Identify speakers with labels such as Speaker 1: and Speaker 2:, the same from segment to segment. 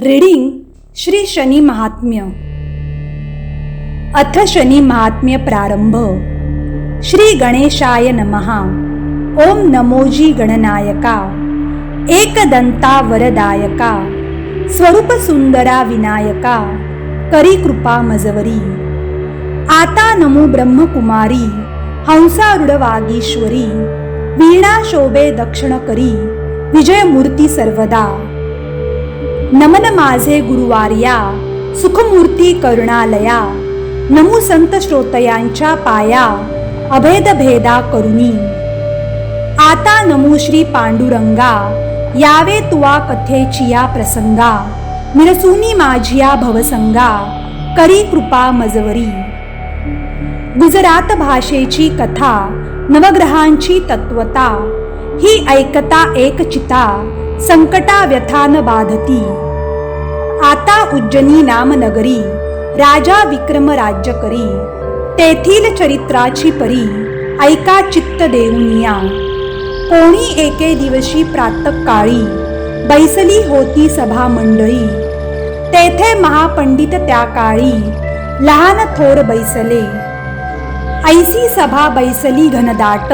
Speaker 1: Reading Shri Shani महात्म्य। अथ शनी महात्म्य प्रारंभ। श्री गणेशाय नमः। ओम नमोजी गणनायका, एकदंता वरदायका, स्वरूप सुंदरा विनायका, करी कृपा मजवरी। आता नमो ब्रह्मकुमारी, हंसारूढ वागीश्वरी, वीणा शोभे दक्षिण करी, विजयमूर्ती सर्वदा। नमन माझे गुरुवार्या, सुखमूर्ती करुणालया, नमू संत श्रोतयांच्या पाया, अभेद भेदा करुणी। आता नमो श्री पांडुरंगा, यावे तुवा कथेचिया प्रसंगा, निरसुनी माझिया भवसंगा, करी कृपा मजवरी। गुजरात भाषेची कथा, नवग्रहांची तत्वता, ही ऐकता एक चिता, संकटा व्यथान बाधती। आता उज्जनी नाम नगरी, राजा विक्रम राज्य करी, तेथील चरित्राची परी, ऐका चित्त देऊनिया। कोणी एके दिवशी प्रातःकाळी, बैसली होती सभा मंडळी, तेथे महापंडित त्या काळी, लहान थोर बैसले। ऐसी सभा बैसली घनदाट,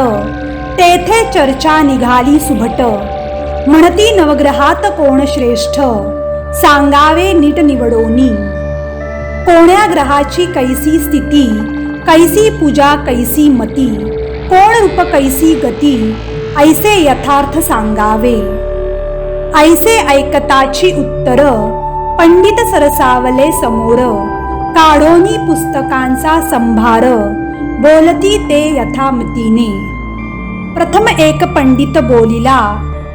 Speaker 1: तेथे चर्चा निघाली सुभट। म्हणती नवग्रहात कोण श्रेष्ठ, सांगावे नीट निवडोनी। कोण्या ग्रहाची कैसी स्थिती, कैसी पूजा कैसी मती, कोण रूप कैसी गती, ऐसे यथार्थ सांगावे। ऐसे ऐकताची उत्तर, पंडित सरसावले समोर, काढोनी पुस्तकांचा संभार, बोलती ते यथामतीने। प्रथम एक पंडित बोलिला,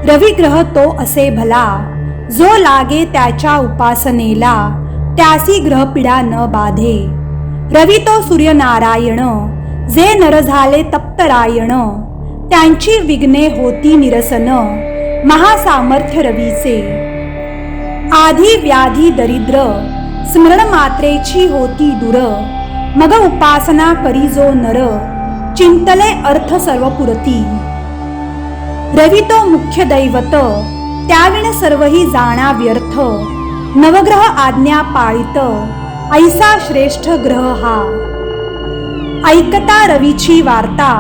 Speaker 1: रविग्रह तो असे भला, जो लागे त्याच्या उपासनेला, त्यासी ग्रहपीडा न बाधे। रवी तो सूर्यनारायण, जे नर झाले तप्तरायण, त्यांची विघ्ने होती निरसन, महासामर्थ्य रवीचे। आधी व्याधी दरिद्र, स्मरण मात्रेची होती दूर, मग उपासना करी जो नर, चिंतले अर्थ सर्व पुरती। रवी तो मुख्य दैवत, त्याविण सर्वही जाणा व्यर्थ, नवग्रह आज्ञा पाळित, ऐसा श्रेष्ठ ग्रह हा। ऐकता रवीची वार्ता,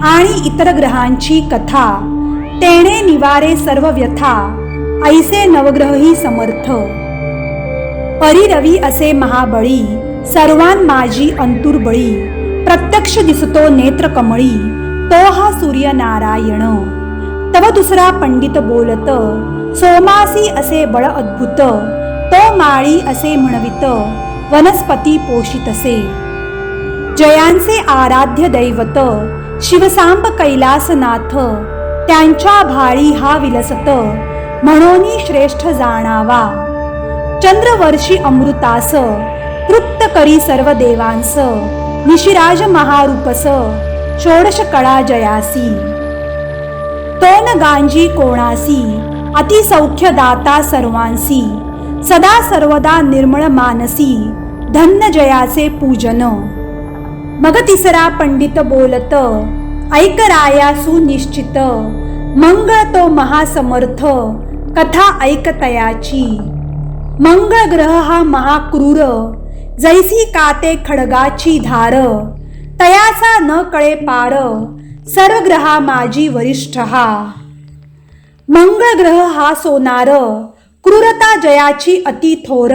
Speaker 1: आणि इतर ग्रहांची कथा, तेणे निवारे सर्व व्यथा, ऐसे नवग्रहही समर्थ। परी रवी असे महाबळी, सर्वान माझी अंतुर्बळी, प्रत्यक्ष दिसतो नेत्र कमळी, तो हा सूर्य नारायण। तव दुसरा पंडित बोलत, सोमासी असे बळ अद्भुत, तो माळी असे म्हणवित, वनस्पती पोषितसे। जयांचे आराध्य दैवत, शिवसांब कैलासनाथ, त्यांच्या भाळी हा विलसत, म्हणोनी श्रेष्ठ जाणावा। चंद्रवर्षी अमृतास, तृप्त करी सर्व देवांस, निशिराज महारूपस, षोडश कळा जयासी। तोन गांजी कोणासी, अतिसौख्य दाता सर्वांसी, सदा सर्वदा निर्मळ मानसी, धन्य जयाचे पूजन। मग तिसरा पंडित बोलत, ऐक राया सुनिश्चित, मंगळ तो महासमर्थ, कथा ऐकतयाची। मंगळ ग्रह हा महाक्रूर, जैसी काते खडगाची धार, तयाचा न कळे पार, सर्व ग्रहा माझी वरिष्ठ हा। मंगळ ग्रह हा सोनार, क्रूरता जयाची अति थोर,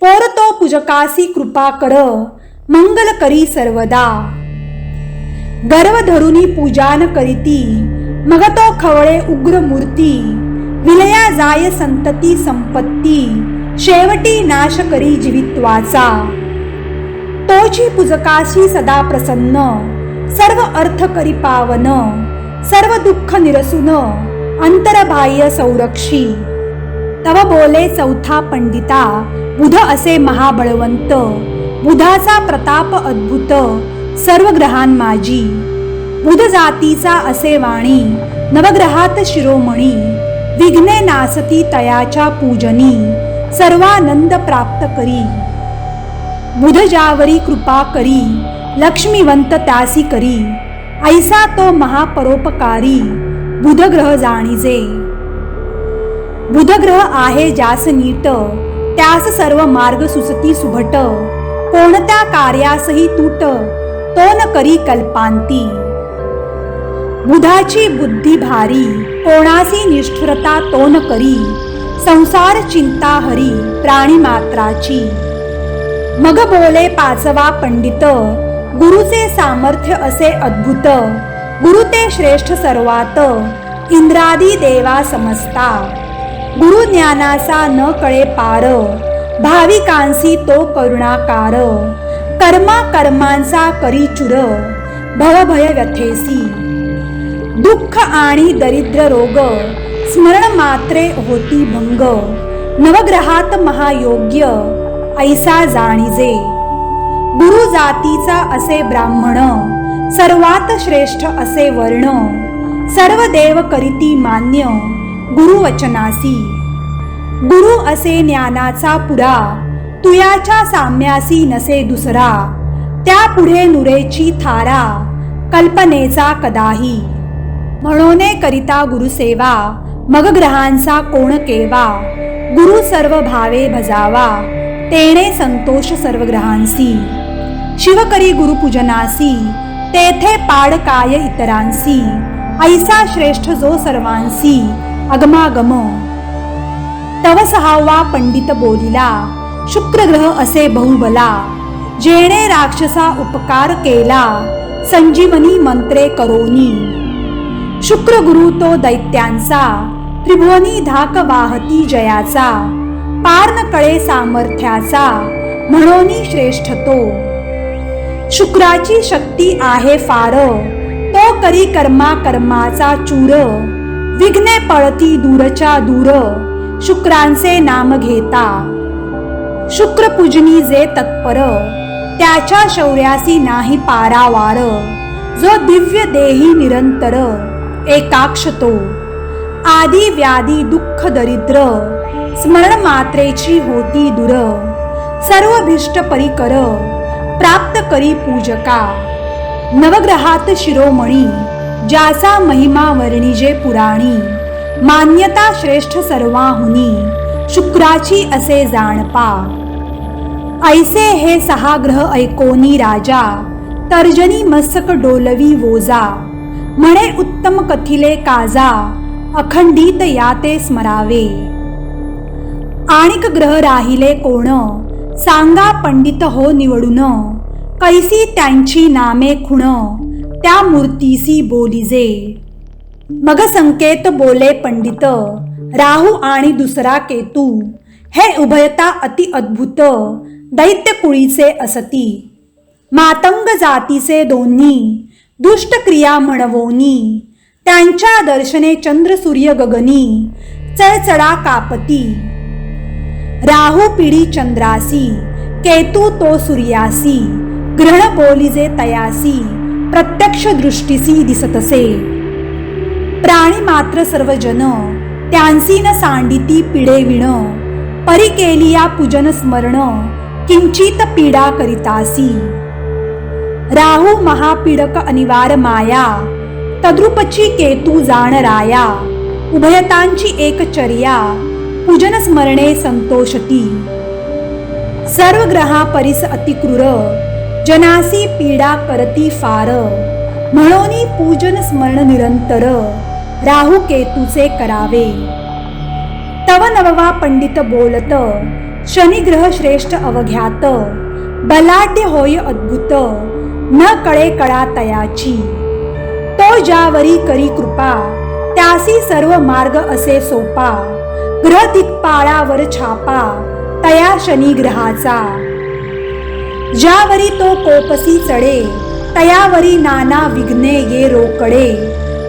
Speaker 1: पोर तो पूजकासी कृपा कर, मंगल करी सर्वदा। गर्व धरुनी पूजान करीती, मग तो खवळे उग्र मूर्ती, विलया जाय संतती संपत्ती, शेवटी नाश करी जीवित्वाचा। तोची पूजकाशी सदा प्रसन्न, सर्व अर्थ करी पावन, सर्व दुःख निरसून, अंतरबाह्य संरक्षी। तव बोले चौथा पंडिता, बुध असे महाबळवंत, बुधाचा प्रताप अद्भुत, सर्व ग्रहां माझी। बुध जातीचा असे वाणी, नवग्रहात शिरोमणी, विघ्ने नासती तयाच्या पूजनी, सर्वानंद प्राप्त करी। बुध ज्यावरी कृपा करी, लक्ष्मीवंत त्यासी करी, ऐसा तो महापरोपकारी, बुध ग्रह जाणीजे। बुधग्रह आहे ज्यास नीट, त्यास सर्व मार्ग सुचती सुभट. कोणत्या कार्यासही तूट, तो न करी कल्पांती. बुधाची बुद्धी भारी, कोणासी निष्ठुरता तो न करी. संसार चिंता हरी, प्राणी मात्राची. मग बोले पाचवा पंडित, गुरुचे सामर्थ्य असे अद्भुत. गुरु ते श्रेष्ठ सर्वात, इंद्रादी देवा समजता. गुरु ज्ञानाचा न कळे पार, भाविकांसी तो करुणाकार. कर्मा कर्मांचा करी चुर, भवभय व्यथेसी. दुःख आणि दरिद्र रोग, स्मरण मात्रे होती भंग. नवग्रहात महायोग्य, ऐसा जाणीजे. गुरु जातीचा असे ब्राह्मण, सर्वात श्रेष्ठ असे वर्ण. सर्व देव करीती मान्य, गुरुवचनासी. गुरु असे ज्ञानाचा पुरा, तुयाच्या साम्यासी नसे दुसरा. त्या पुढे नुरेची थारा, कल्पनेचा कदाही. म्हणोने करिता गुरुसेवा, मग ग्रहांचा कोण केवा. गुरु सर्व भावे भजावा, तेणे संतोष सर्व ग्रहांसी. शिव करी गुरुपूजनासी, तेथे पाड काय इतरांसी. ऐसा श्रेष्ठ जो सर्वांसी, अगमागम. तव सहावा पंडित बोलिला, शुक्र ग्रह असे बहुबला. जेणे राक्षसा उपकार केला, संजीवनी मंत्रे करोनी. शुक्र गुरु तो दैत्यांचा, त्रिभुवनी धाक वाहती जयाचा. पार न कळे सामर्थ्याचा, म्हणोनी श्रेष्ठ तो. शुक्राची शक्ती आहे फार, तो करी कर्मा कर्माचा चूर. विघ्ने पळती दूरच्या दूर, शुक्रांचे नाम घेता. शुक्र पूजनी जे तत्पर, त्याच्या शौर्यासी नाही पारावार. जो दिव्य देही निरंतर, एकाक्ष तो. आदी व्याधी दुःख दरिद्र, स्मरण मात्रेची होती दूर. सर्व भिष्ट परिकर, प्राप्त करी पूजका. नवग्रहात शिरोमणी, ज्याचा महिमा वर्णिजे पुराणी. मान्यता श्रेष्ठ सर्वाहुनी, शुक्राची असे जाणपा. ऐसे हे सहा ग्रह ऐकोनी राजा, तर्जनी मस्तक डोलवी वोजा. म्हणे उत्तम कथिले काजा, अखंडित याते स्मरावे. आणिक ग्रह राहिले कोण, सांगा पंडित हो निवडून. कैसी त्यांची नामे खुण, त्या मूर्तीसी बोलिजे. मग संकेत बोले पंडित, राहू आणि दुसरा केतू. हे उभयता अति अद्भुत, दैत्य कुळीचे असती. मातंग जातीचे दोन्ही, दुष्ट क्रिया म्हणवोनी. त्यांच्या दर्शने चंद्र सूर्य गगनी, चळचळा कापती. राहू पिढी चंद्रासी, केतू तो सूर्यासी. ग्रहण बोलिजे तयासी, प्रत्यक्ष दृष्टीसी दिसतसे. प्राणी मात्र सर्वजन, त्यांसी न सांडिती पिडे विण. परी केलिया पूजन स्मरण, किंचित पीडा करितासी. राहू महापीडक अनिवार माया, तद्रुपची केतू जाण राया. उभयतांची एक चर्या, पूजन स्मरणे संतोषती. सर्व ग्रहा परिस अतिक्रूर, जनासी पीडा करती फार. म्हणोनी पूजन स्मरण निरंतर, राहू केतूचे करावे. तव नववा पंडित बोलत, शनिग्रह श्रेष्ठ अवघ्यात. बलाढ्य होय अद्भुत, न कळे कळा तयाची. तो ज्यावरी करी कृपा, त्यासी सर्व मार्ग असे सोपा. ग्रह दिक्पाळावर छापा, तया शनी ग्रहाचा. ज्यावरी तो कोपसी चढे, तयावरी नाना विघ्ने ये रोकडे.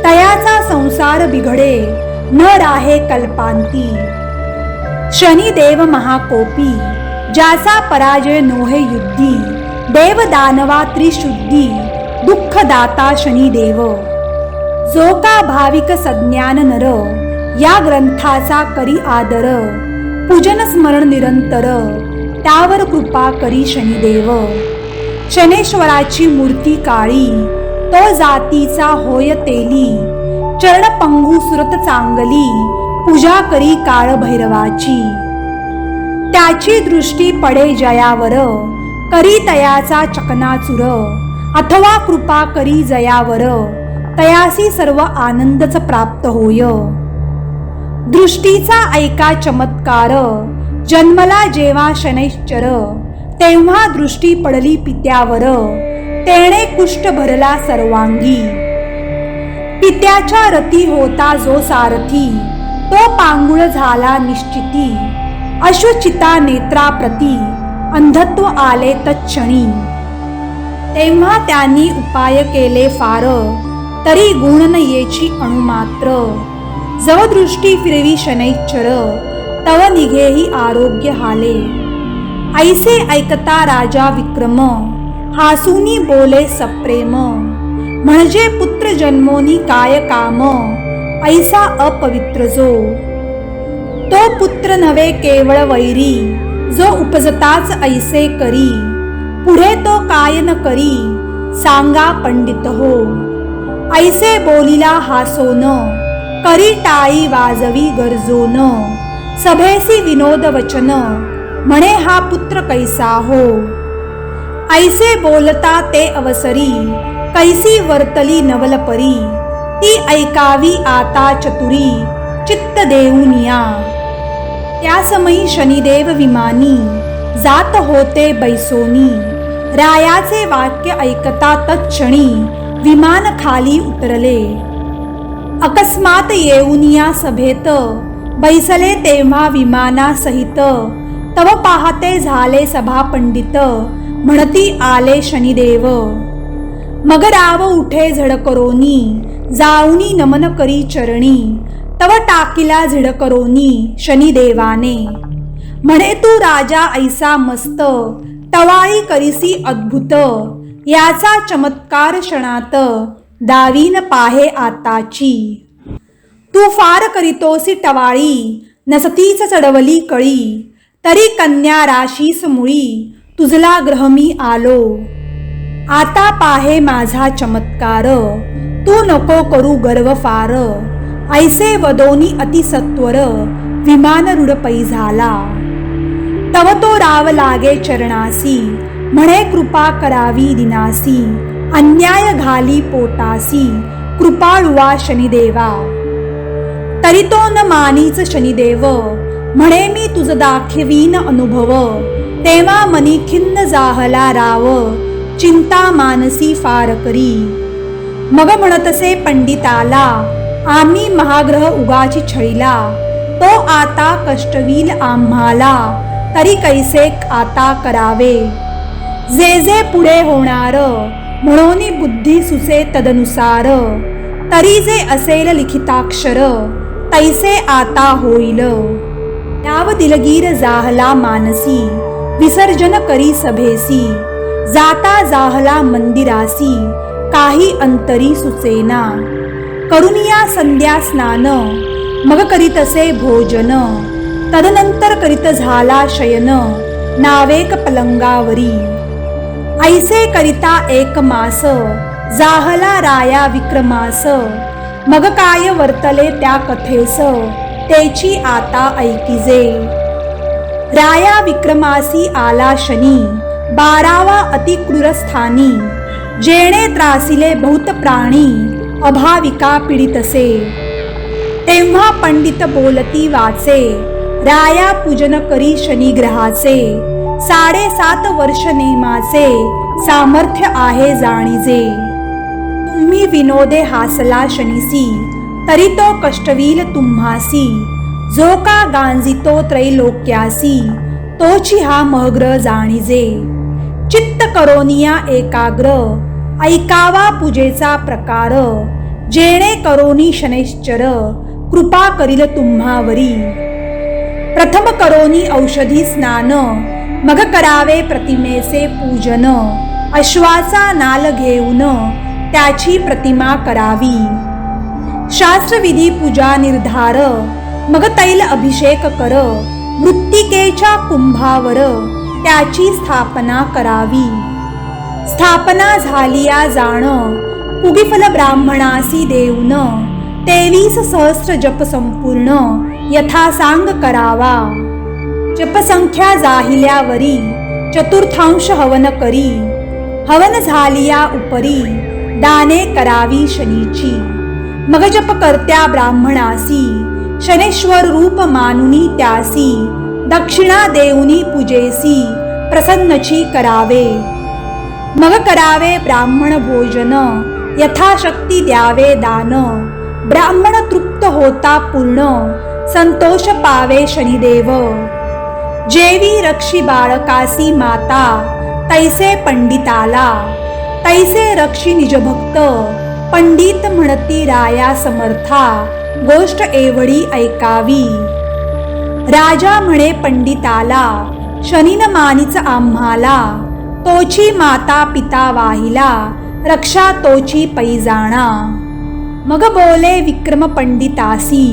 Speaker 1: तयाचा संसार बिघडे, न राहे कल्पांती. शनिदेव महाकोपी, ज्याचा पराजय नोहे युद्धी. देव दानवा त्रिशुद्धी, दुःखदाता शनिदेव. जो का भाविक सज्ञान नर, या ग्रंथाचा करी आदर. पूजन स्मरण निरंतर, त्यावर कृपा करी शनिदेव. शनेश्वराची मूर्ती काळी, तो जातीचा होय तेली. चरण पंगू सुरत चांगली, पूजा करी काळ भैरवाची. त्याची दृष्टी पडे जयावर, करी तयाचा चकनाचूर. अथवा कृपा करी जयावर, तयासी सर्व आनंदच प्राप्त होय. दृष्टीचा ऐका चमत्कार, जन्मला जेव्हा शनैश्चर. तेव्हा दृष्टी पडली पित्यावर, तेणे कुष्ठ भरला सर्वांगी. पित्याच्या रती होता जो सारथी, तो पांगुळ झाला निश्चिती. अश्वचिता नेत्राप्रती, अंधत्व आले तत्क्षणी. तेव्हा त्यांनी उपाय केले फार, तरी गुण न येची अणुमात्र. जव दृष्टी फिरवी शनैश्चर, तव निघेही आरोग्य हाले. ऐसे ऐकता राजा विक्रम, हासूनी बोले सप्रेम. म्हणजे पुत्र जन्मोनी काय काम, ऐसा अपवित्र जो. तो पुत्र नव्हे केवळ वैरी, जो उपजताच ऐसे करी. पुढे तो काय न करी, सांगा पंडित हो. ऐसे बोलिला हासोन, करी टाळी वाजवी गरजोन. सभेसी विनोद वचन, म्हणे हा पुत्र कैसा हो. ऐसे बोलता ते अवसरी, कैसी वर्तली नवलपरी. ती ऐकावी आता चतुरी, चित्त देऊनिया. त्या समयी शनिदेव विमानी, जात होते बैसोनी. रायाचे वाक्य ऐकता तत्क्षणी, विमान खाली उतरले. अकस्मात येऊनिया सभेत, बैसले तेव्हा विमानासहित. तव पाहते झाले सभा पंडित, म्हणती आले शनिदेव. मग राव उठे झडकरोनी, जाऊनी नमन करी चरणी. तव टाकिला झिडकरोनी शनिदेवाने. म्हणे तू राजा ऐसा मस्त, टवाळी करीसी अद्भुत. याचा चमत्कार क्षणात, दावीन पाहे आताची. तू फार करीतोसी टवाळी, नसतीच चढवली कळी. तरी कन्या राशीस मुळी, तुझला ग्रह मी आलो. आता पाहे माझा चमत्कार, तू नको करू गर्व फार. ऐसे वदोनी अतिसत्वर, विमान रूढपै झाला. तव तो राव लागे चरणासी, म्हणे कृपा करावी दिनासी. अन्याय घाली पोटासी, कृपाळुवा शनिदेवा. तरी तो न मानीच शनिदेव, म्हणे मी तुझ दाखवीन अनुभव. तेव्हा मनी खिन्न जाहला राव, चिंता मानसी फार करी. मग म्हणतसे पंडिताला, आम्ही महाग्रह उगाची छळीला. तो आता कष्टवील आम्हाला, तरी कैसे आता करावे. जे जे पुढे होणार, म्हणून बुद्धी सुचे तदनुसार. तरी जे असेल लिखिताक्षर, तैसे आता होईल. याव दिलगीर जाहला मानसी, विसर्जन करी सभेसी. जाता जाहला मंदिरासी, काही अंतरी सुचेना. करुनिया संध्या स्नान, मग करीतसे भोजन. तदनंतर करीत झाला शयन, नावेक पलंगावरी. ऐसे करिता एक मास, जाहला राया विक्रमास. मग काय वर्तले त्या कथेस, तेची आता ऐकिजे. राया विक्रमासी आला शनी, 12वा अति क्रूरस्थानी. जेणे त्रासिले बहुत प्राणी, अभाविका पीडितसे. तेव्हा पंडित बोलती वाचे, राया पूजन करी शनिग्रहाचे. 7.5 वर्ष नेमाचे, सामर्थ्य आहे जाणीजे. तुम्ही विनोदे हासला शनीसी, तरी तो कष्टवील तुम्हासी. जो का गांजितो त्रैलोक्यासी, तोची हा महग्र जाणीजे. चित्त करोनिया एकाग्र, ऐकावा पूजेचा प्रकार. जेणे करोनी शनैश्चर, कृपा करील तुम्हावरी. प्रथम करोनी औषधी स्नान, मग करावे प्रतिमेचे पूजन. अश्वाचा नाल घेऊन, त्याची प्रतिमा करावी. शास्त्रविधी पूजा निर्धार, मग तैल अभिषेक कर. मृत्तिकेच्या कुंभावर, त्याची स्थापना करावी. स्थापना झालिया जाण, पुगिफल ब्राह्मणासी देऊन. 23 सहस्त्र जप संपूर्ण, यथा सांग करावा. जपसंख्या जाहिल्यावरी चतुर्थांश हवन करी. हवन झालिया उपरी दाने करावी शनीची. मग जप करत्या ब्राह्मणासी शनेश्वर रूप मानुनी त्यासी. दक्षिणा देऊनी पूजेसी प्रसन्नची करावे. मग करावे ब्राह्मण भोजन यथाशक्ती द्यावे दान. ब्राह्मण तृप्त होता पूर्ण संतोष पावे शनिदेव. जेवी रक्षी बाळकासी माता तैसे पंडिताला. तैसे रक्षी निजभक्त पंडित म्हणती राया समर्था. गोष्ट एवढी ऐकावी. राजा म्हणे पंडिताला शनीन मानीच आम्हाला. तोची माता पिता वाहिला रक्षा तोची पैजाणा. मग बोले विक्रम पंडितासी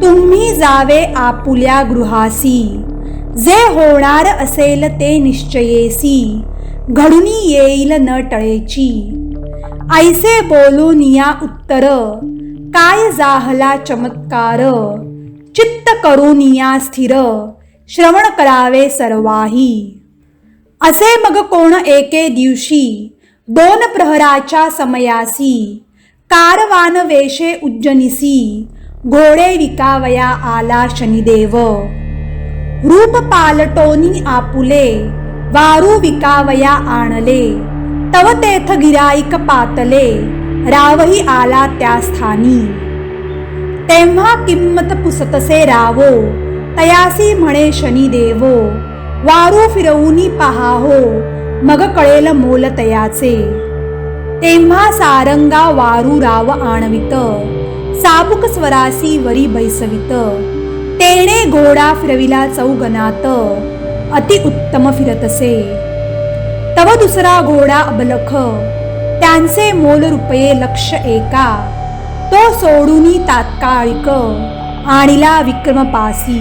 Speaker 1: तुम्ही जावे आपुल्या गृहासी. जे होणार असेल ते निश्चयेसी घडूनी येईल न टळेची. ऐसे बोलून या उत्तर काय जाहला चमत्कार. चित्त करून या स्थिर श्रवण करावे सर्वाही. असे मग कोण एके दिवशी 2 प्रहराच्या समयासी. कारवान वेशे उज्जनिसी घोडे विकावया आला शनिदेव. रूप पालटोनी आपुले वारू विकावया आणले. तव तेथ गिराईक पातले रावही आला त्या स्थानी. तेव्हा किंमत पुसतसे रावो तयासी म्हणे शनिदेवो. वारू फिरवूनी पहाहो मग कळेल मोल तयाचे. तेव्हा सारंगा वारू राव आणवित. साबुक स्वरासी वरी बैसवित. तेणे घोडा फिरविला चौगनात अति उत्तम फिरतसे. तव दुसरा घोडा अबलख त्यांचे मोल रुपये 1,00,000. तो सोडूनी तात्काळिक आणिला विक्रमपासी.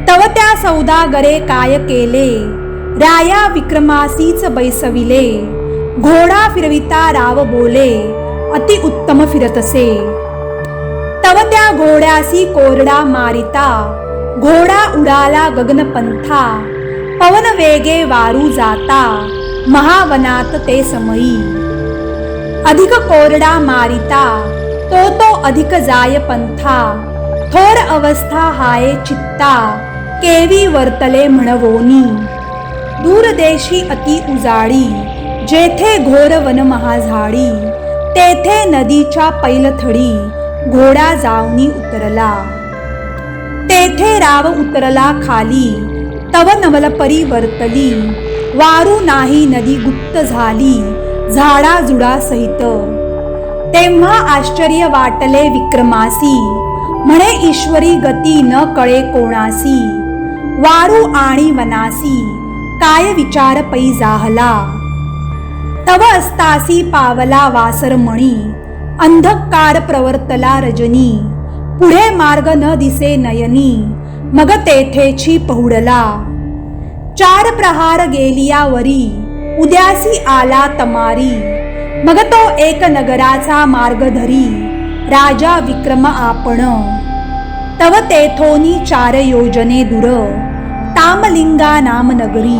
Speaker 1: तव त्या सौदागरे काय केले राया विक्रमासीच बैसविले. घोडा फिरविता राव बोले अति उत्तम फिरतसे. तव त्या घोड्यासी कोरडा मारिता घोडा उडाला गगनपंथा. पवन वेगे वारू जाता महावनात ते समयी. अधिक कोरडा मारिता तो अधिक जाय पंथा. थोर अवस्था हाये चित्ता केवी वर्तले म्हणवोनी. दूरदेशी अति उजाडी जेथे घोर वन महाझाडी. तेथे नदीच्या पैलथडी घोडा जाऊनी उतरला. तेथे राव उतरला खाली. तव नवलपरी वर्तली. वारू नाही नदी गुप्त झाली झाडा जुडा सहित. तेव्हा आश्चर्य वाटले विक्रमासी म्हणे ईश्वरी गती न कळे कोणासी. वारू आणि वनासी काय विचार पै जाहला. तव अस्तासी पावला वासरमणी. अंधकार प्रवर्तला रजनी. पुढे मार्ग न दिसे नयनी. मग तेथेची पहुडला. 4 प्रहार गेलियावरी उद्यासी आला तमारी. मग तो एक नगराचा मार्ग धरी राजा विक्रम आपण. तव तेथोनी 4 योजने दूर तामलिंगा नाम नगरी.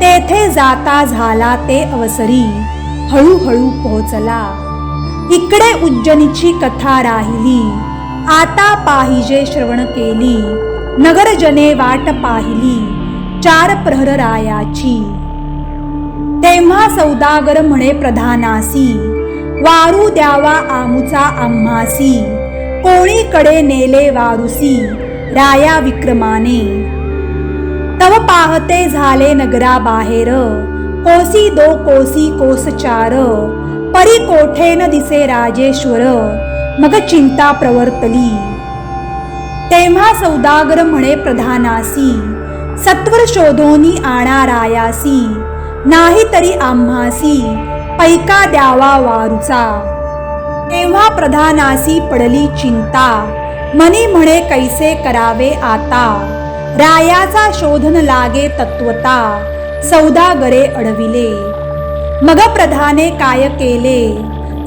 Speaker 1: तेथे जाता झाला ते अवसरी हळूहळू पोहोचला. इकडे उज्जनीची कथा राहिली. आता पाहिजे श्रवण केली. नगरजने वाट पाहिली 4 प्रहर रायाची. तेव्हा सौदागर म्हणे प्रधानासी वारू द्यावा आमुचा आम्हासी. कोणीकडे नेले वारुसी राया विक्रमाने. तव पाहते झाले नगरा बाहेर. कोसी 2 कोसी कोस 4. परी कोठे न दिसे राजेश्वर. मग चिंता प्रवर्तली. तेव्हा सौदागर म्हणे प्रधानासी सत्वर शोधोनी आणा रायासी. नाही तरी आम्हासी पैका द्यावा वारूचा. तेव्हा प्रधानासी पडली चिंता. मनी म्हणे कैसे करावे आता. रायाचा शोधन लागे तत्वता. सौदागरे अडविले. मग प्रधाने काय केले.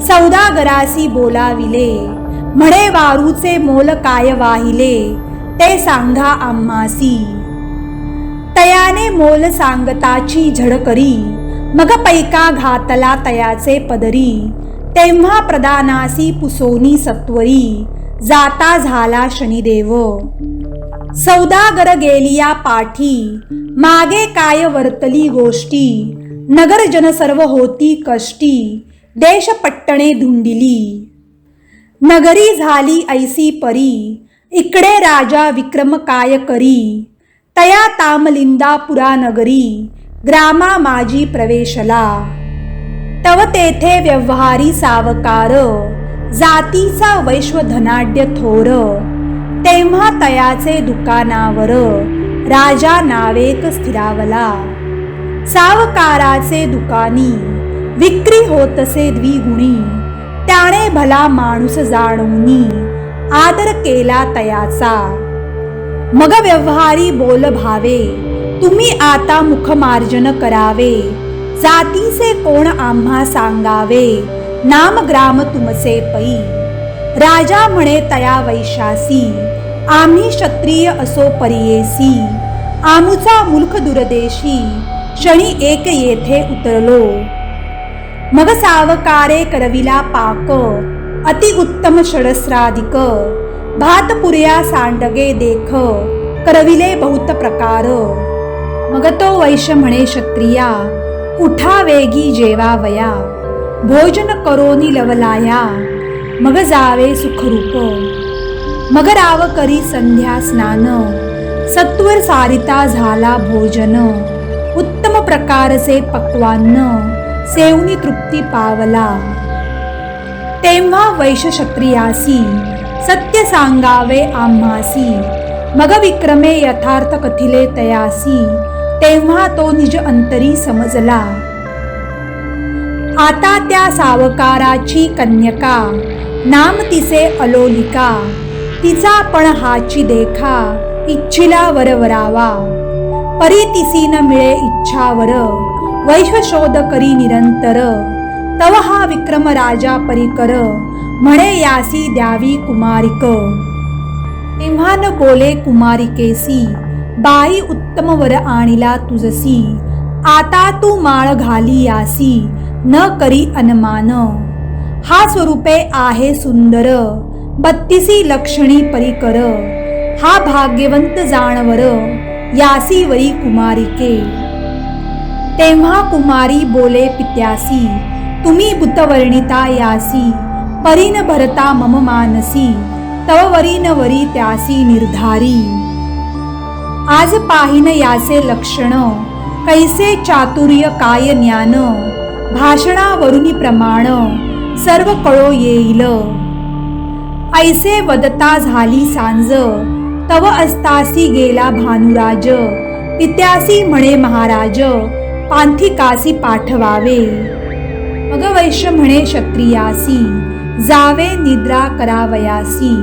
Speaker 1: सौदागरासी बोलाविले. म्हणे वारूचे मोल काय वाहिले, ते सांगा आम्हासी. तयाने मोल सांगताची झड करी, मग पैका घातला तयाचे पदरी. तेव्हा प्रदानासी पुसोनी सत्वरी, जाता झाला शनिदेव. सौदागर गेलिया पाठी, मागे काय वर्तली गोष्टी. नगर जन सर्व होती कष्टी, देश पट्टणे धुंडिली. नगरी झाली ऐसी परी, इकडे राजा विक्रम काय करी. तया तामलिंदा पुरा नगरी, ग्रामा माझी प्रवेशला. तव तेथे व्यवहारी सावकार, जातीचा वैश्वधनाढ्य थोर. तेव्हा तयाचे दुकानावर, राजा नावेक स्थिरावला. सावकाराचे दुकानी, विक्री होतसे द्विगुणी. त्याने भला माणूस जाणूनी, आदर केला तयाचा. मग व्यवहारी बोल भावे, तुम्ही आता मुखमार्जन करावे. जातीचे कोण आम्हा सांगावे, नाम ग्राम तुमचे पै. राजा म्हणे तया वैशासी, आम्ही क्षत्रिय असो परियेसी. आमुचा मुलख दुरदेशी, शनी एक येथे उतरलो. मग सावकारे करविला पाक, अति उत्तम षडस्राधिक. भात पुर्या सांडगे देख, करविले बहुत प्रकार. मग तो वैश्य म्हणे क्षत्रिया, उठा वेगी जेवावया. भोजन करोनी लवलाया, मग जावे सुखरूप. मग राव करी संध्या स्नान, सत्वर सारिता झाला भोजन. उत्तम प्रकारचे पक्वान्न, सेवनी तृप्ती पावला. तेव्हा वैश्य क्षत्रियासी, सत्य सांगावे आम्हासी. मग विक्रमे यथार्थ कथिले तयासी, तेव्हा तो निज अंतरी समजला. आता त्या सावकाराची कन्यका, नाम तिचे अलोलिका. तिचा पण हाची देखा, इच्छिला वरवरावा. परी तिसी न मिळे इच्छावर, वैश्व शोध करी निरंतर. तव हा विक्रम राजा परिकर, म्हणे यासी द्यावी कुमारिक. तेव्हा न बोले कुमारिकेसी, बाई उत्तम वर आणिला तुझसी. आता तू माळ घाली यासी, न करी अनुमान. हा स्वरूपे आहे सुंदर, 32 लक्षणी परिकर. हा भाग्यवंत जाणवर, यासी वरी कुमारिके. तेव्हा कुमारी बोले पित्यासी, तुम्ही बुतवर्णिता यासी. परीन भरता मम मानसी, तव वरी न वरी त्यासी निर्धारी. आज पाहिन याचे लक्षण, कैसे चातुर्य काय ज्ञान. भाषणावरुनी प्रमाण, सर्व कळो येईल. ऐसे वदता झाली सांज, तव असतासी गेला भानुराज. पित्यासी म्हणे महाराज, पांथिकासी पाठवावे. मग वैश्य म्हणे क्षत्रियासी, जावे निद्रा करावयासी.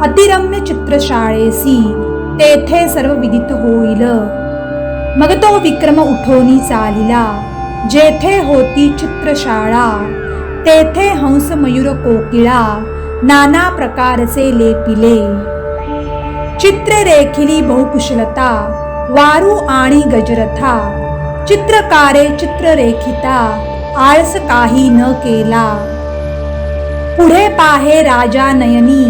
Speaker 1: अतिरम्य चित्रशाळेसी, तेथे सर्व विदित होईल. मग तो विक्रम उठोनी चालिला, जेथे होती चित्रशाळा. तेथे हंस मयूर कोकिळा, नाना प्रकारचे लेपिले. चित्र रेखिली बहुकुशलता, वारू आणि गजरथा. चित्रकारे चित्र रेखिता, आळस काही न केला. पुढे पाहे राजा नयनी,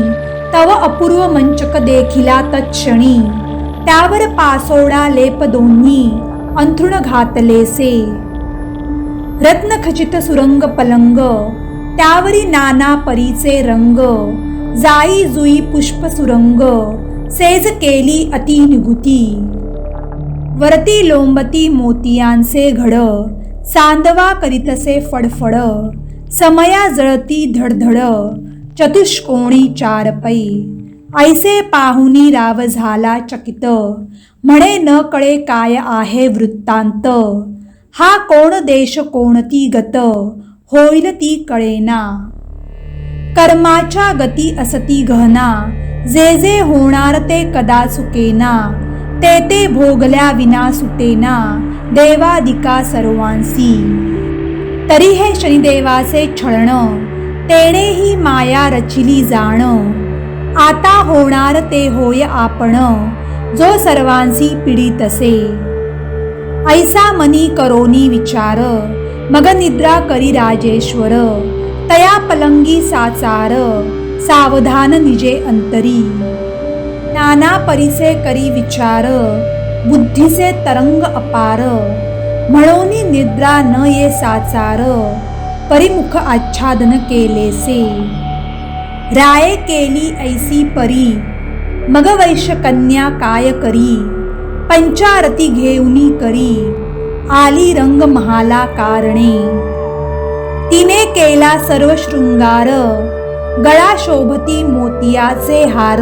Speaker 1: तव अपूर्व मंचक देखिला तत्क्षणी. त्यावर पासोडा लेप दोन्ही, अंथरुण घातलेसे. रत्नखचित सुरंग पलंग, त्यावरी नाना परीचे रंग. जाई जुई पुष्प सुरंग, सेज केली अति निगुती. वरती लोंबती मोतियांचे घड, चांदवा करीतसे फडफड. समया जळती धडधड, चतुष्कोणी चारपै. ऐसे पाहुनी राव झाला चकित, म्हणे न कळे काय आहे वृत्तांत. हा कोण देश कोणती गत, होईल ती कळेना. कर्माच्या गती असती गहना, जे जे होणार ते कदा चुकेना. ते ते भोगल्या विना सुटेना, देवादिका सर्वांसी. तरी हे शनिदेवाचे छळण, तेणे ही माया रचिली जाण, आता होणार ते होय आपण, जो सर्वांसी पीडितसे. ऐसा मनी करोनी विचार, मग निद्रा करी राजेश्वर, तया पलंगी साचार, सावधान निजे अंतरी. नाना परिसे करी विचार, बुद्धीचे तरंग अपार, म्हणोनी निद्रा न ये साचार, परिमुख आच्छादन केलेसे. राये केली ऐसी परी, मग वैश्य कन्या काय करी, पंचारती घेऊनी करी, आली रंग महाला कारणे. तिने केला सर्व शृंगार, गळा शोभती मोतियाचे हार,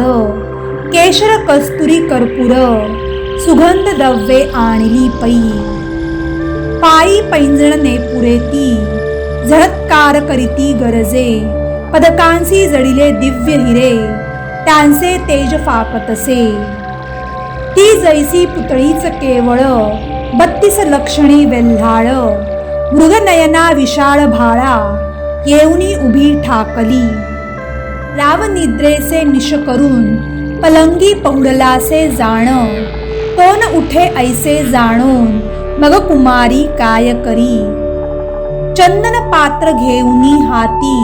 Speaker 1: केशर कस्तुरी कर्पूर, सुगंध द्रव्ये आणली पै. पायी पैंजण नेपुरे ती, झळत्कार करीती गरजे, पदकांसी जडिले दिव्य हिरे, त्यांचे तेज फाकतसे. ती जैसी पुतळीच केवळ, 32 लक्षणी वेल्हाळ, मृगनयना विशाळ भाळा, येऊनी उभी ठाकली. लाव निद्रेचे निश करून, पलंगी पहुडलासे जाण, कोण उठे ऐसे जाणून, मग कुमारी काय करी. चंदन पात्र घेऊनी हाती,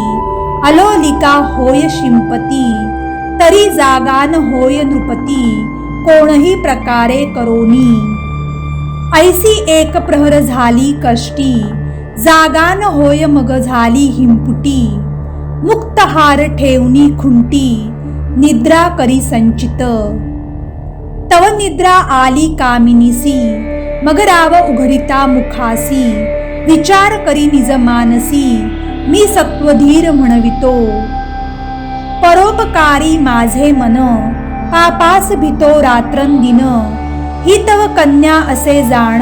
Speaker 1: अलोलिका होय शिंपती, तरी जागान होय नृपती, कोणही प्रकारे करोनी. ऐसी एक प्रहर झाली कष्टी, जागान होय मग झाली हिंपुटी. मुक्त हार ठेवनी खुंटी, निद्रा करी संचित. तव निद्रा आली कामिनीसी, मग राव उघडिता मुखासी. विचार करी निज मानसी, मी सत्वधीर म्हणवितो. परोपकारी माझे मन, पापास भितो रात्रंदिन. ही तव कन्या असे जाण,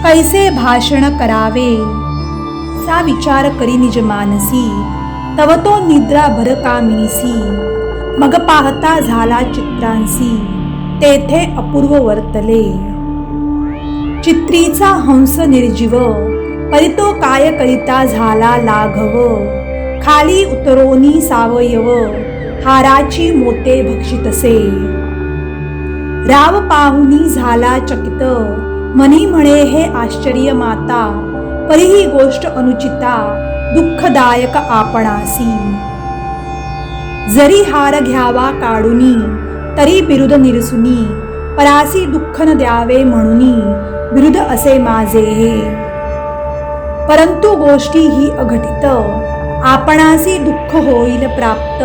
Speaker 1: कैसे भाषण करावे. सा विचार करी निज मानसी, तव तो निद्रा भर कामिनीसी. मग पाहता झाला चित्रांसी, तेथे अपूर्व वर्तले. चित्रीचा हंस निर्जीव, परितो काय करिता झाला लाघव. खाली उतरोनी सावयव, हाराची मोते भक्षितसे. राव पाहुनी झाला चकित, मनी म्हणे हे आश्चर्य माता. परी ही गोष्ट अनुचिता, दुःखदायक आपणासी. जरी हार घ्यावा काढुनी, तरी बिरुद निरसुनी. परासी दुःख न द्यावे म्हणुनी, बिरुद असे माझे हे. परंतु गोष्टी ही अघटित, आपणासी दुःख होईल प्राप्त.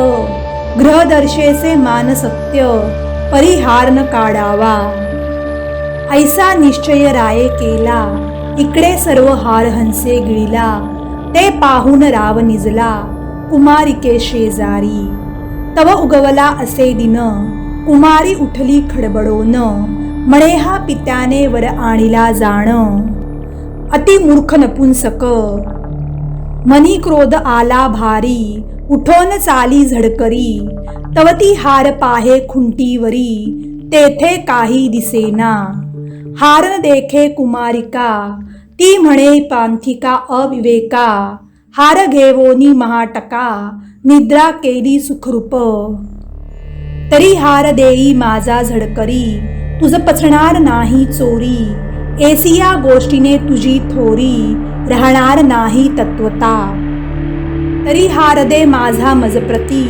Speaker 1: ग्रहदर्शेचे मान सत्य, परिहार न काढावा. ऐसा निश्चय राये केला, इकडे सर्व हार हंसे गिळिला. ते पाहून राव निजला, कुमारिके शेजारी. तव उगवला असे दिन, कुमारी उठली खडबडोन. म्हणे हा पित्याने वर आणिला जाण, अति मूर्ख नपुंसक. मनी क्रोध आला भारी, उठोन चाली झडकरी. तवती हार पाहे खुंटीवरी, तेथे काही दिसेना. हार न देखे कुमारिका, ती म्हणे पांथिका अविवेका. हार घेवोनी महाटका, निद्रा केली सुखरूप. तरी हार देई माझा झडकरी, तुझ पचणार नाही चोरी. एसिया गोष्टीने तुझी थोरी, राहणार नाही तत्वता. तरी हार दे माझा मजप्रती,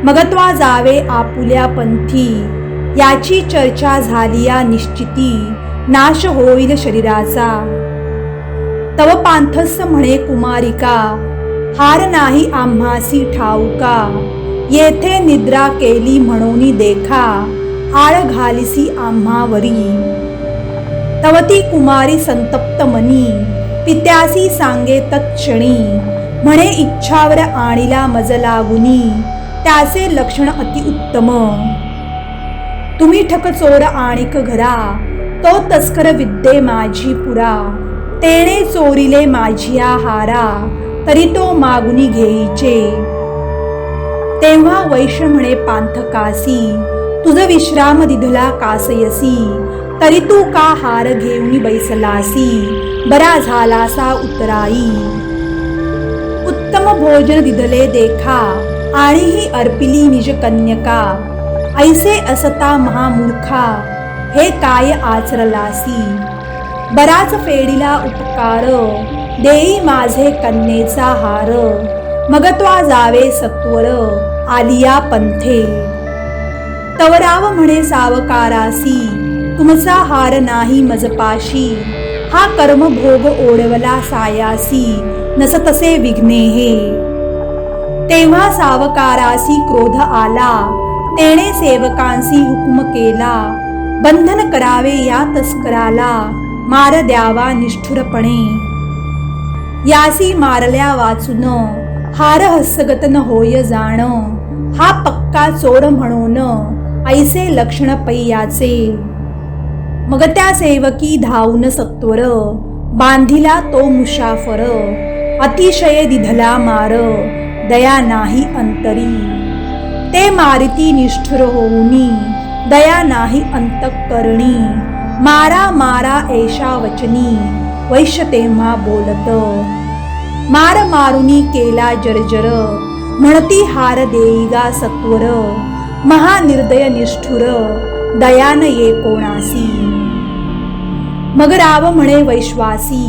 Speaker 1: मगत्वा जावे आपुल्या पंथी. याची चर्चा झालिया निश्चिती, नाश होईल शरीराचा. तव पांथस म्हणे कुमारिका, हार नाही आम्हासी ठाऊका. येथे निद्रा केली म्हणोनी देखा, आळ घालिसी आम्हावरी. तवती कुमारी संतप्त मनी, पित्यासी सांगे तत्क्षणी. म्हणे इच्छावर आणिला मज लागुनी, त्याचे लक्षण अतिउत्तम. तुम्ही ठक चोर आणिक घरा, तो तस्कर विद्ये माझी पुरा. तेणे चोरिले माझिया हारा, तरी तो मागुनी घेईचे. तेव्हा वैश्य म्हणे पांथकासी, तुझ विश्राम दिधला कासयसी. तरी तू का हार घेऊनी बैसलासी, बरा झालासा उतराई. उत्तम भोजन दिधले देखा आणि ही अर्पिली निज कन्यका. ऐसे असता महामूर्खा हे काय आचरलासी. बराच फेडिला उपकार देई माझे कन्येचा हार. मग त्वा जावे सत्वर आलिया पंथे. तवराव म्हणे सावकारासी तुमचा हार नाही मजपाशी. हा कर्म भोग ओढवला सायासी नस तसे विघ्ने हे. तेव्हा सावकारासी क्रोध आला तेने सेवकांसी हुकुम केला. बंधन करावे या तस्कराला मार द्यावा निष्ठुरपणे. यासी मारल्या वाचून हार हस्तगत न होय जाण. हा पक्का चोर म्हणून ऐसे लक्षण पैयाचे. मग त्या सेवकी धावून सत्वर बांधिला तो मुसाफर. अतिशय दिधला मार दया नाही अंतरी. ते मारिती निष्ठुर होऊनी दया नाही अंतःकरणी. मारा मारा ऐशा वचनी वैश्य तेव्हा बोलत. मार मारुनी केला जर्जर म्हणती हार देईगा सत्वर. महानिर्दय निष्ठुर दयान ये कोणासी. मग राव म्हणे वैश्वासी